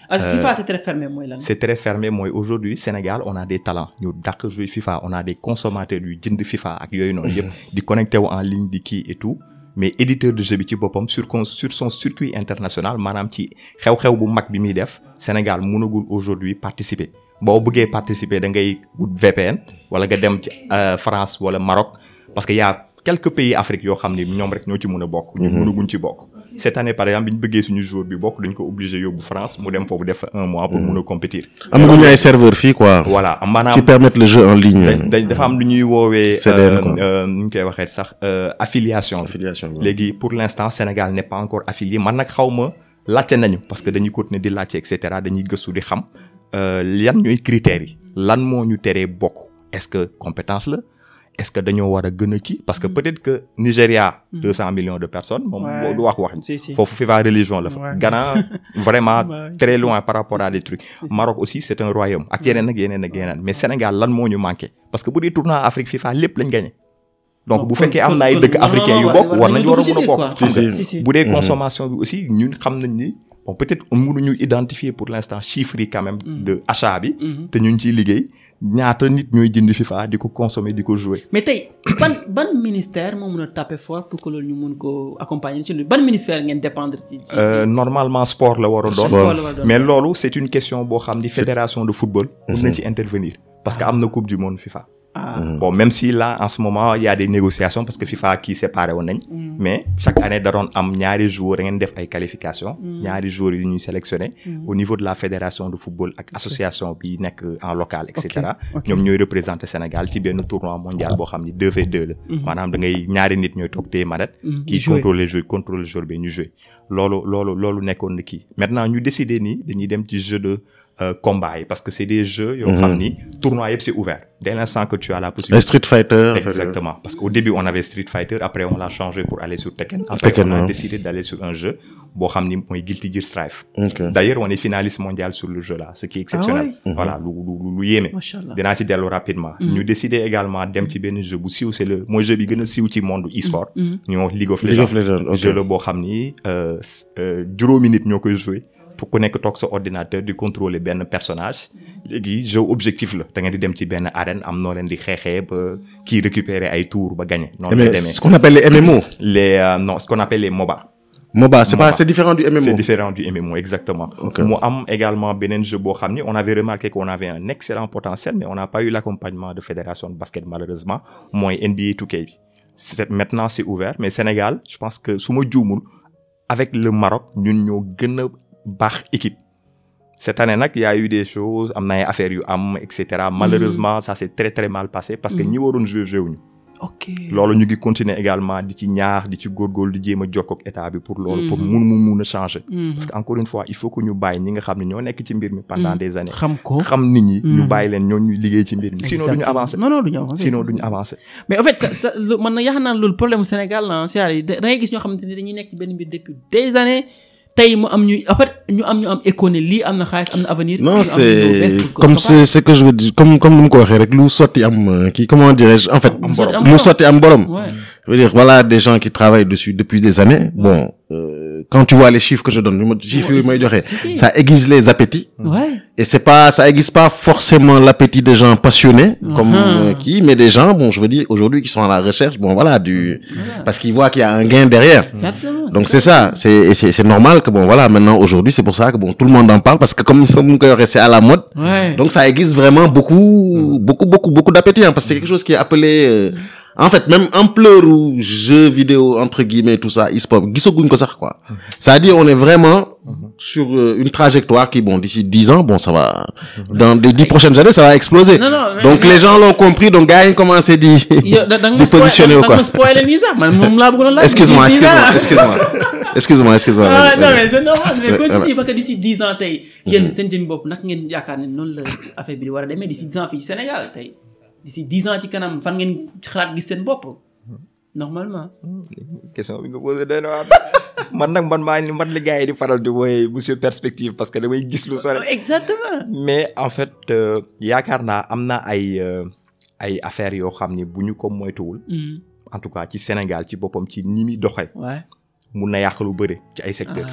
A: FIFA c'est très fermé mooy lan
B: c'est très fermé mooy aujourd'hui Sénégal on a des talents ñu dàq jouer FIFA on a des consommateurs yu jënd FIFA ak yooyu noonu yëpp di connecté wu en ligne di kii et tout mais éditeur de jeu bi ci boppam sur son circuit international maanaam ci xew-xew bu mag bi muy def Sénégal mënagul aujourd'hui participer boo bëggee participer da ngay wut VPN wala nga dem ci France wala Maroc parce que y a quelques pays Afrique yoo xam ni ñoom rek ñoo ci mën a bokk ñun mënaguñ ci bokk cette année par exemple bi ñu bëggee suñu joueur bi bokk dañ ko obligé yóbbu France mu dem foofu def 1 mois pour mën a compétir
C: amaguñu ay serveurs fii quoi
B: voilà maanaam
C: qui permettent le jeu en ligne
B: dafa am lu ñuy woowee ñu koy waxee sax affiliation léegi pour l'instant Sénégal n'est pas encore affilié man nag xaw ma laajte nañu parce que dañuy continuer di laajte et cetera dañuy gëstu di xam yan ñooy critères yi lan moo ñu teree bokk est-ce que compétence la est-ce que dañoo war a gën a kii parce que peut-être que Nigéria 200 millions de personnes moom du wax foofu FIFA religion la fa Ghana vraiment très loin par rapport à des trucs Maroc aussi c'est un royaume ak yeneen ak yeneen ak yeneen mais Sénégal lan moo ñu manqué parce que bu dee tournoi Afrique FIFA lépp lañ gagné donc bu fekkee am na ay dëkk africains yu bokk war nañ war a mën a bokk bu dee consommation bi aussi ñun xam nañ ni bon peut-être mënuñu identifier pour l'instant chiffres yi quand même de achat bi te ñu ngi ciy liggéey ñaata nit ñooy jënd FIFA di ko consommer di ko jouer.
A: mais tey ban ministère moo mën a taper fort pour que loolu ñu mun ko accompagner ci ban ministère ngeen dépendre ci.
B: normalement sport la war a doon. mais loolu c'est une question boo xam ni fédération de football. mën na ci intervenir parce que am na coupe du monde FIFA. Bon même si là en ce moment il y a des négociations parce que FIFA kii séparé woon nañ. mais chaque année da doon am ñaari joueurs da ngeen def ay qualifications. ñaari joueurs yu ñuy sélectionné. au niveau de la fédération de football ak association bi nekk en local et cetera. ñoom ñooy représenter Sénégal ci benn tournoi mondial boo xam ni 2v2 la. maanaam da ngay ñaari nit ñooy toog téye manette. kii contrôler joueur bi ñu jouer. loolu nekkoon na kii maintenant ñu décider ni dañuy dem ci jeu de. Combat yi parce que c'est des jeux yoo xam ni tournoi yëpp c'est ouvert dès l'instant que tu as la possibilité.
C: Street Fighter.
B: Exactement parce qu'au début on avait Street Fighter après on l'a changé pour aller sur Tekken. Après on a décidé d'aller sur un jeu boo xam ni mooy Guilty Gear Strive. D'ailleurs on est finaliste mondial sur le jeu là ce qui est exceptionnel. voilà lu yéeme. dinaa ci dellu rapidement. ñu décidé également dem ci benn jeu bu siiw c'est le mooy jeu bi gën a siiw ci monde e-sport. ñu wax League of Legends. jeu la boo xam ni juróomi nit ñoo koy jouer. pour ku nekk toog sa ordinateur di contrôler benn personnage léegi jeu objectif la da ngeen di dem ci benn arène am noo leen di xeexee ba kii récupérer ay tours ba gagner. noonu lay demee
C: ce qu'on appelle les MMO.
B: non ce qu'on appelle les MOBA.
C: MOBA c'est différent du MMO.
B: C'est différent du MMO exactement. mu am également beneen jeu boo xam ni on avait remarqué qu'on avait un excellent potentiel mais on n'a pas eu l'accompagnement de fédération de basket malheureusement mooy NBA 2K bi. Maintenant c'est ouvert mais Sénégal je pense que su ma juumul avec le Maroc ñun ñoo gën a baax équipe cette année nag y a eu des choses am na ay affaires yu am et cetera malheureusement ça s'est très très mal passé parce que ñi waroon jouer wuñu loolu ñu ngi continuer également di ci ñaax di ci góorgóorlu di jéem a jokkoo ak état bi pour loolu pour mun a changer parce que encore une fois il faut que ñu bàyyi ñi nga xam ne ñoo nekk ci mbir mi pendant des années xam nit ñi ñu bàyyi leen ñoo ñuy liggéey ci mbir mi sinon duñu avancer sinon duñu avancer
A: mais en fait ça man na yaakaar naa loolu problème mu Sénégal la da ngay gis ñoo xamante ne dañuy nekk ci benn mbir depuis des années tey mu am ñu am écho ne lii am na xaalis am na avenir.
C: non c'est comme c'est ce que je veux dire comme ni mu ko waxee rek lu sotti am kii comment dirais-je en fait. lu sotti am borom. je veux dire voilà des gens qui travaillent dessus depuis des années bon quand tu vois les chiffres que je donne chiffres yooyu may joxe ça aiguise les appétits. et ça aiguise pas forcément l'appétit des gens passionnés. comme qui mais des gens bon je veux dire aujourd'hui qui sont à la recherche bon voilà parce qu'ils voient qu'il y a un gain derrière. Exactement, donc c'est ça c'est normal que bon voilà maintenant aujourd'hui c'est pour ça que bon tout le monde en parle parce que comme mu koy waxee c'est à la mode. Donc ça aiguise vraiment beaucoup d'appétit parce que c'est quelque chose qui est appelé en fait même ampleur ou jeux vidéo entre guillemets tout ça e-sport gisaguñ ko sax quoi. C'est-à-dire on est vraiment sur une trajectoire qui bon d'ici 10 ans bon ça va dans les 10 prochaines années ça va exploser. Donc les gens l'ont compris donc gars yi commencé di positionner quoi. Excuse-moi.
A: non mais c'est normal mais continue parce que d'ici 10 ans tey yéen seen jëm bopp nag ngeen yaakaar ne noonu la affaire bi di war a demee d'ici 10 ans fii ci Sénégal tey d'ici 10 ans ci kanam fan ngeen xalaat gis seen bopp. normalement.
B: question bi nga posé doy na waar. man li gars yi di faral di wooye monsieur perspective parce que damay gis lu sore.
A: exactement.
B: mais en fait yaakaar naa am na ay affaires yoo xam ni bu ñu ko moytuwul. en tout cas ci Sénégal ci boppam ci ni muy doxee. mun na yàq lu bëri ci ay secteurs.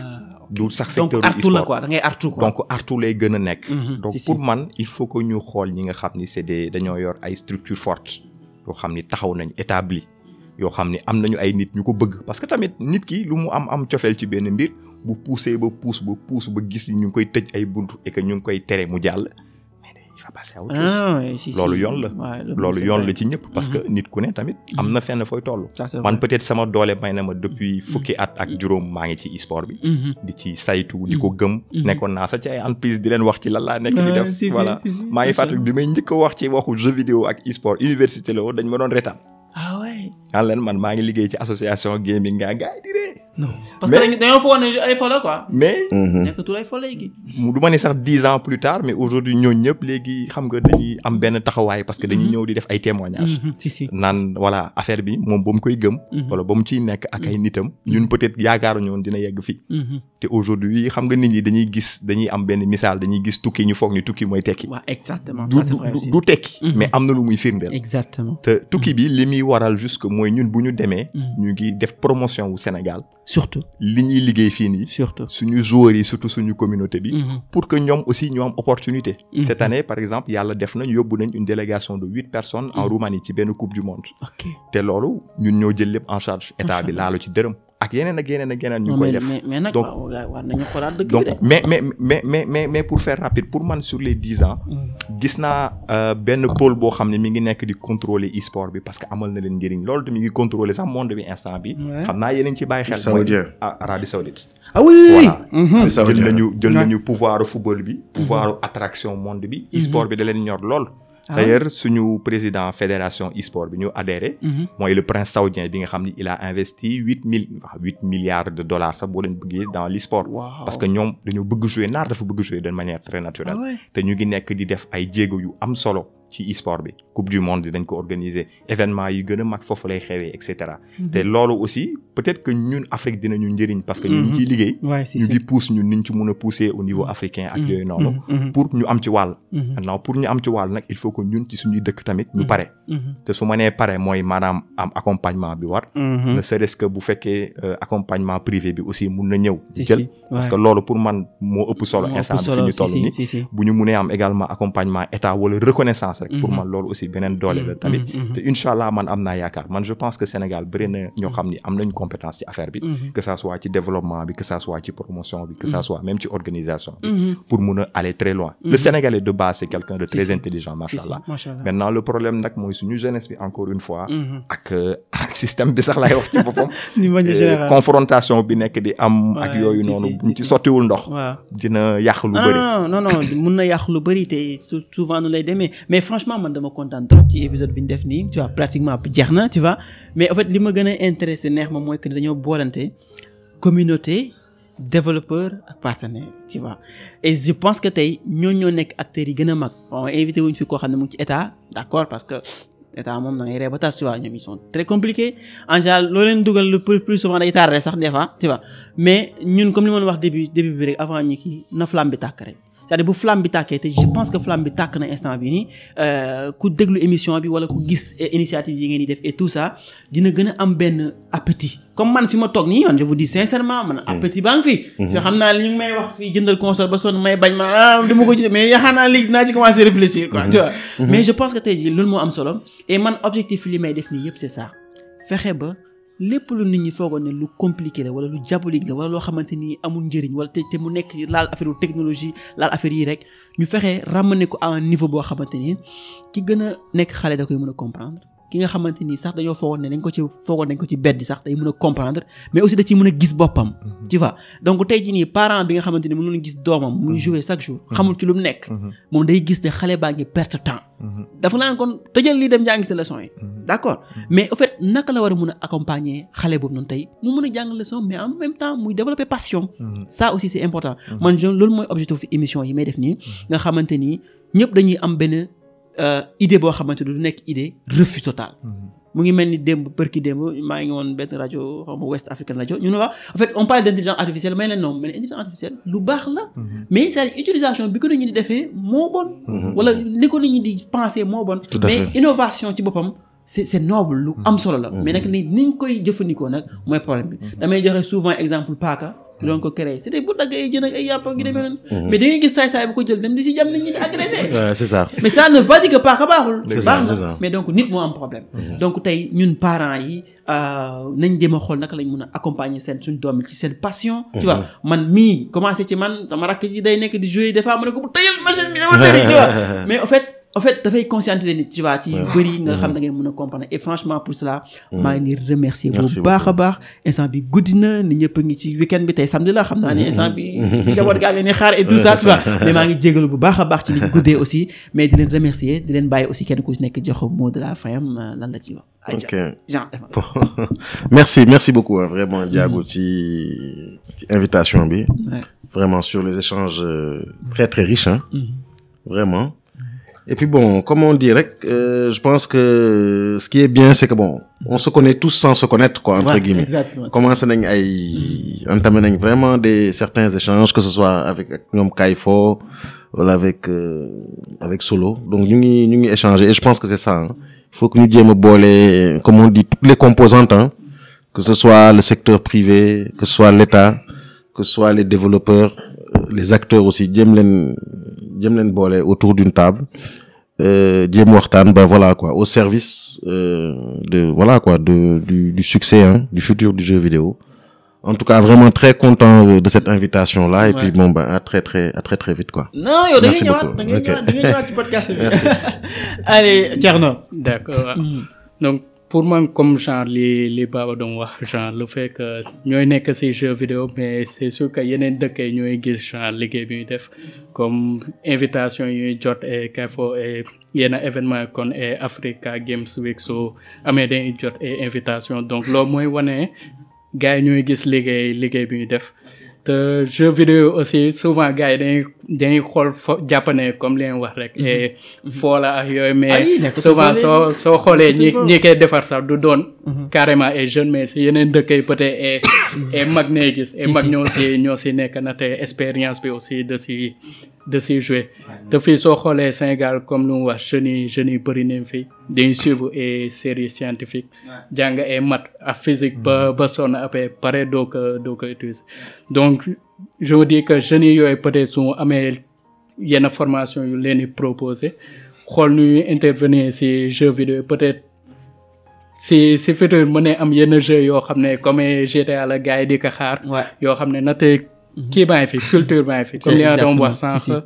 B: du sax secteur
A: donc artu la quoi da ngay artu quoi.
B: donc artu lay gën a nekk. donc pour man il faut que ñu xool ñi nga xam ni c'est dañoo yor ay structures fortes yoo xam ni taxaw nañ établi yoo xam ni am nañu ay nit ñu ko bëgg parce que tamit nit ki lu mu am cofeel ci benn mbir bu poussé ba pousse ba gis ñu ngi koy tëj ay buntu et que ñu ngi koy tere mu jàll. il va passer à autre chose. loolu yoon la. loolu yoon la ci ñëpp parce que nit ku ne tamit am na fenn fooy toll. man peut-être sama doole may na ma depuis fukki at ak juróom maa ngi ci e-sport bi. di ci saytu di ko gëm. nekkoon naa sax ci ay entreprise di leen wax ci lan laa nekk di def. voilà maa ngi fàttali bi may njëkk a wax ci waxu jeu vidéo ak e-sport université la woon dañ ma doon retaan.
A: ah ouais.
B: an leen man maa ngi liggéey ci association gaming nga gars yi di ree.
A: non parce que dañoo foog ne ay fo la quoi.
B: mais.
A: nekkatul ay fo léegi.
B: du ma ne sax 10 ans plus tard mais aujourd'hui ñooñu ñëpp léegi xam nga dañuy am benn taxawaay parce que dañuy ñëw di def ay témoignages.
A: si
B: naan voilà affaire bi moom ba mu koy gëm. wala ba mu ciy nekk ak ay nitam. ñun peut-être yaakaaruñu woon dina yegg fii. te aujourd'hui xam nga nit ñi dañuy am benn misaal dañuy gis tukki ñu foog ni tukki mooy tekki.
A: waaw exactement.
B: du tekki. mais am na lu muy firndeel.
A: exactement
B: te tukki bi li muy waral juste mooy ñun bu ñu demee. ñu ngi def promotion wu Sénégal.
A: surtout
B: li ñuy liggéey fii nii.
A: surtout
B: suñu joueurs yi surtout suñu communauté bi. pour que ñoom aussi ñu am opportunité. cette année par exemple yàlla def nañ yóbbu nañ une délégation de 8 personnes en Roumanie ci benn coupe du monde.
A: ok
B: te loolu ñun ñoo jël lépp en charge état bi laalu ci dërëm. ak yeneen ñu koy def
A: mais nag war nañu xoolaat dëgg
B: donc mais pour faire rapide pour man sur les 10 ans. gis naa benn pôle boo xam ne mi ngi nekk di contrôler e-sport bi parce que amal na leen njëriñ loolu tamit mi ngi contrôler sax monde bi instant bi. xam naa yeneen ci bàyyi xel. mooy Arabie Saoudite.
A: ah oui
B: voilà jël nañu pouvoir football bi. pouvoir attraction monde bi. e-sport bi da leen ñor lool. d'ailleurs suñu président fédération e-sport bi ñu adhéré. mooy le prince saoudien bi nga xam ni il a investi 8 milliards de dollars sax boo leen bëggee dans l'e-sport. parce que ñoom dañoo bëgg jouer naar dafa bëgg jouer de manière très naturelle. te ñu ngi nekk di def ay jéego yu am solo ci e-sport bi coupe du monde dañ ko organiser événement yu gën a mag foofu lay xewee et cetera. te loolu aussi peut-être que ñun Afrique dinañu njëriñ parce que ñu ngi ciy liggéey. ñu ngi pousse ñun niñ ci mën a pousser au niveau africain ak yooyu noonu. pour ñu am ci wàll. maintenant pour ñu am ci wàll nag il faut que ñun ci suñuy dëkk tamit ñu pare. te su ma nee pare mooy maanaam am accompagnement bi war. ne serait-ce que bu fekkee accompagnement privé bi aussi mun na ñëw. jël parce que loolu pour man moo ëpp solo. instant bi fi ñu toll nii bu ñu munee am également accompagnement état wala reconnaissance. pour man loolu aussi beneen doole la tamit te incha allah man am naa yaakaar man je pense que Sénégal bëri na ñoo xam ni am nañu compétence ci affaire bi que ça soit ci développement bi que ça soit ci promotion bi que ça soit même ci organisation bi pour mun a aller très loin le Sénégalais de base c'est quelqu'un de très intelligent machallah maintenant le problème nag mooy suñu jeunesse bi encore une fois ak système bi sax lay wax ci boppam confrontation bi nekk di am ak yooyu noonu buñ ci sottiwul ndox dina yàq lu bëri
A: non mun na yàq lu bëri te souvent nu lay demee mais franchement man dama kontaan trop ci épisode bi ñu def nii tu vois pratiquement jeex na tu vois mais en fait li ma gën a intéressé neex ma mooy que dañoo boolante communauté développeur ak partenaire tu vois et je pense que tey ñoo nekk acteurs yi gën a mag bon invité wuñ fi koo xam ne mu ngi ci état d'accord parce que état moom da ngay ree ba tas tu vois ñoom ils sont très compliqués en général loo leen dugal le plus souvent day tardé sax des fois tu vois mais ñun comme li ma wax début bi rek avant ñi kii na flamme bi tàkk rek c'est-à-dire bu flamme bi tàkkee te je pense que flamme bi tàkk na instant bi nii ku déglu émission bi wala ku gis initiative yi ngeen di def et tout ça dina gën a am benn appétit comme man fi ma toog nii man je vous dis sincèrement man appétit baa ngi fi parce que xam naa li ñu may wax fii jëndal console ba sonn may bañ ma dama ko jënd mais yaakaar naa léegi dinaa ci commencer réfléchir quoi tu vois mais je pense que tey jii loolu moo am solo et man objectif li may def nii yëpp c'est ça fexe ba lépp lu nit ñi foogoon ne lu compliqué la wala lu diabolique la wala loo xamante ni amul njëriñ wala te mu nekk laal affaire technologie laal affaire yi rek ñu fexe ramener ko à un niveau boo xamante ni ki gën a nekk xale da koy mën a comprendre ki nga xamante ni sax dañoo foogoon ne dañ ko ci beddi sax day mën a comprendre mais aussi da ciy mën a gis boppam tu vois donc tey jii nii parent bi nga xamante ni mënul gis doomam muy jouer chaque jour xamul ci lu mu nekk moom day gis ne xale baa ngi perte temps dafa naan kon tëjal lii dem jàngi sa leçon yi d'accord mais au fait naka la war a mën a accompagner xale boobu noonu tey mu mën a jàng leçon mais en même temps muy développer passion ça aussi c'est important man loolu mooy objectif émission yi may def nii nga xamante ni ñëpp dañuy am benn idée boo xamante du nekk idée refus total. mu ngi mel ni démb maa ngi woon benn rajo xaw ma West African rajo ñu ne wax en fait on parle d'intelligence artificielle may leen non mais intelligence artificielle lu baax la. mais c'est-à-dire utilisation bi ko nit ñi di defee moo bon. wala li ko nit ñi di penser moo bon. mais innovation ci boppam c'est noble lu am solo la. mais nag ni ñu koy jëfandikoo nag mooy problème bi. damay joxe souvent exemple paaka. ki doon ko créé c'était bu dagg ay jën ak ay yàpp ak yu demee noonu. mais da ngay gis saay-saay bu ko jël dem di si jam nit ñi di agressé.
C: c'est ça.
A: mais ça ne veut pas dire que paaka baaxul.
C: c'est ça
A: baax na mais donc nit moo am problème. donc tey ñun parents yi nañ jéem a xool naka lañ mën a accompagner suñ doom ci seen passion. tu vois man mii commencé ci man dama rakk ji day nekk di jouer des fois ma ne ko bu tëyal machine bi dama tëri tu vois mais en fait dafay conscientiser nit tu vois ci bëri nga xam da ngeen mën a comprendre et franchement pour cela maa ngi leen remercier bu baax a baax instant bi guddi na ni ñëpp a ngi ci week-end bi tey samedi la xam naa ne instant bi njaboot gaa leen xaar et tout ça tu vois mais maa ngi jégalu bu baax a baax ci li guddee aussi mais di leen remercier di leen bàyyi aussi kenn ku ci nekk jox mot de la fin lan la ci wax.
C: ok merci beaucoup vraiment Diago ci invitation bi vraiment sur les échanges très très riches vraiment. Et puis bon, comme on dit, je pense que ce qui est bien, c'est que bon, on se connaît tous sans se connaître, quoi, entre guillemets.
A: Exactement.
C: Commence à entamer vraiment certains échanges, que ce soit avec Ngom Kaifo, ou avec Solo. Donc, nous échanger. Et je pense que c'est ça, Il faut que nous disions comme on dit, toutes les composantes, que ce soit le secteur privé, que ce soit l'État, que ce soit les développeurs, les acteurs aussi, jëm leen boole autour d'une table jéem waxtaan voilà quoi au service du succès du futur du jeu vidéo. En tout cas vraiment très content de cette invitation là et puis bon à très très vite quoi.
A: Non yow da ngay ñëwaat ci podcast bi. Allez Thierno.
D: D'accord. Donc pour moi comme genre les Baba doon wax genre le fait que ñooy nekk ci jeux vidéo mais c'est sûr que yeneen dëkk yi ñooy gis genre liggéey bi ñuy def comme invitation yi jot et Kaifo et yenn événement kon et Africa Games Week so amee dañuy jot et invitation donc loolu mooy wane gars yi ñooy gis liggéey bi ñuy def te jeux vidéo aussi souvent gars yi dañuy xool japonais comme li wax rek et foola ak yooyu mais souvent soo xoolee ñi koy defar sax du doon carrément et jeune mais si yeneen dëkk yi peut-être et mag nee gis et mag ñoo si nekk na te expérience bi aussi de si jouer te fii soo xoolee Sénégal comme lu mu wax jeunes yi bëri nañ fii dañuy suivre et série scientifique jàng et maths ak physique ba sonn après pare doo ko utiliser donc je veux dire que jeunes yi yooyu peut-être su amee yenn formation yu leen di proposer xool nuy intervenir ci jeux vidéo peut-être si futur mën am yenn jeux yoo xam ne comme GTA la gars yi di ko xaar yoo xam ne na tey kii baa ngi fi culture baa ngi fi comme li nga doon wax sànq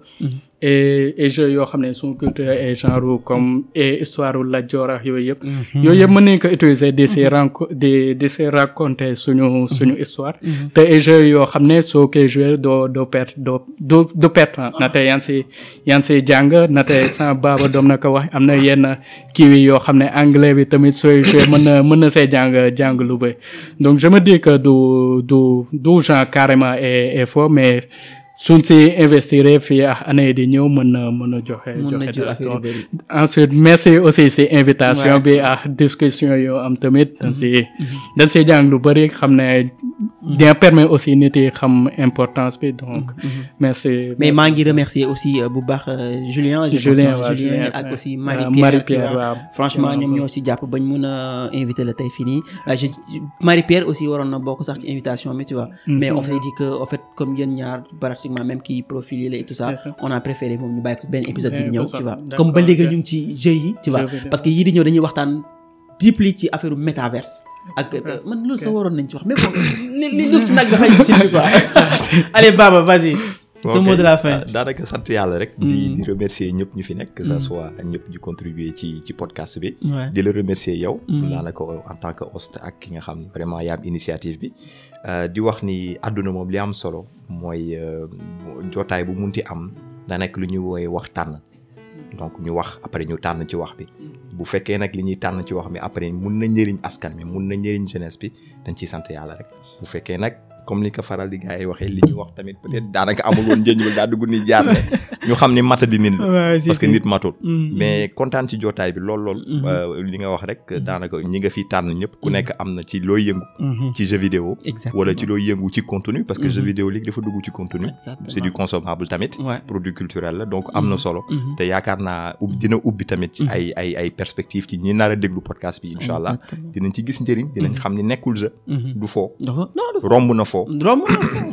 D: et jeux yoo xam ne suñu culture et genre comme et histoire la Joor ak yooyu yëpp mën nañ ko utiliser di si raconter suñu histoire te et jeux yoo xam ne soo koy jouer doo perte na te yan si jàng na te sama Baba doom na ko wax am na yenn kii yoo xam ne anglais bi tamit sooy jouer mën na see jàng lu bëri donc je me dis que du genre carrément et fort mais suñ si investir fii ak année di ñëw mën na joxe dara ensuite merci aussi si invitation bi ak discussion yoo am tamit dañ si jàng lu bëri xam ne dina permettre aussi nit yi xam importance bi donc merci
A: mais maa ngi remercier aussi bu baax Julien ak aussi Marie-Pierre waaw franchement ñoom ñoo si jàpp bañ mun a inviter la tey fii nii Marie-Pierre aussi waroon na bokk sax ci invitation bi tu vois mais on s'est dit que en fait comme yéen ñaar pratiquement même qui profilé et tout ça on a préféré moom ñu bàyyi ko benn épisode bi di ñëw tu vois comme ba léegi ñu ngi ci jeux yi tu vois parce que yii di ñëw dañuy waxtaan deeply ci affaire métaverse ak man loolu sa waroon nañ ci wax mais bon li duuf ci nag nga xëy ci bi quoi allez Baba vas-y ce mot de la fin
B: daanaka sant yàlla rek di remercier ñëpp ñu fi nekk que ça soit ñëpp ñu contribuer ci podcast bi di la remercier yow daanaka en tant que host ak ki nga xam ne vraiment yaa am initiative bi di wax ni àdduna moom li am solo mooy jotaay bu munti am da nekk lu ñuy woowe waxtaan donc ñu wax après ñu tànn ci wax bi bu fekkee nag li ñuy tànn ci wax bi après mun na njëriñ askan mi mun na njëriñ jeunesse bi dañ ciy sant yàlla rek bu fekkee nag comme li ko faral di gars yi waxee li ñu wax tamit peut-être daanaka amul woon njëriñ daa dugg ni jaar ne ñu xam ni mata di nit la parce que nit matul mais kontaan ci jotaay bi lool li nga wax rek daanaka ñi nga fi tànn ñëpp ku nekk am na ci looy yëngu ci jeu vidéo wala ci looy yëngu ci contenu parce que jeu vidéo léegi dafa dugg ci contenu c'est du consommable tamit produit culturel la donc am na solo te yaakaar naa dina ubbi tamit ci ay perspectives ci ñi nar a déglu podcast bi incha allah dinañ ci gis njëriñ dinañ xam ni nekkul jeu du foo romb na foo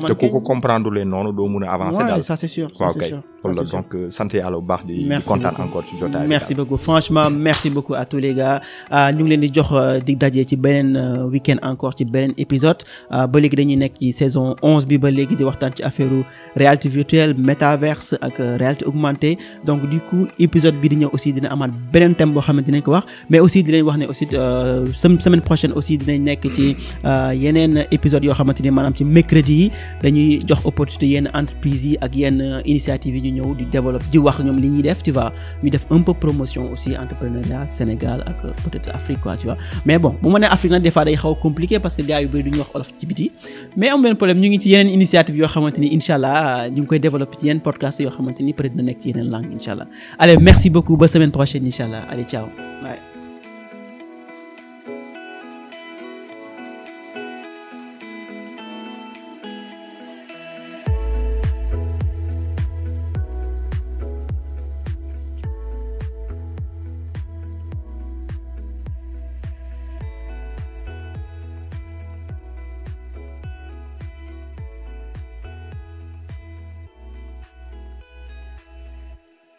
B: te ku ko comprendre leen noonu doo mun a avancer daal
A: ça c'est sûr
B: waaw kay loolu donc sant yàlla bu baax di kontaan encore ci jotaay
A: merci beaucoup franchement merci beaucoup à tous les gars ñu ngi leen di jox di daje ci beneen week-end encore ci beneen épisode ba léegi dañuy nekk ci saison 11 bi ba léegi di waxtaan ci affaire réalité virtuelle métaverse ak réalité augmentée donc du coup épisode bi di ñëw aussi dina amaat beneen thème boo xamante dinañ ko wax mais aussi dinañ wax ne aussi semaine prochaine aussi dinañ nekk ci yeneen épisode yoo xamante ni maanaam ci mercredi yi dañuy jox opportunité yenn entreprises yi ak yenn initiative yi ñu ñëw di développer di wax ñoom li ñuy def tu vois ñu def un peu promotion aussi entrepreneuriat Sénégal ak peut-être Afrique quoi tu vois mais bon bu ma nee Afrique nag des fois day xaw a compliqué parce que gars yu bëri du ñu wax olof ci biti mais am benn problème ñu ngi ci yeneen initiative yoo xamante ni incha allah ñu ngi koy développer ci yeneen podcast yoo xamante ni peut-être na nekk ci yeneen langue incha allah allez merci beaucoup ba semaine prochaine incha allah allez ciao.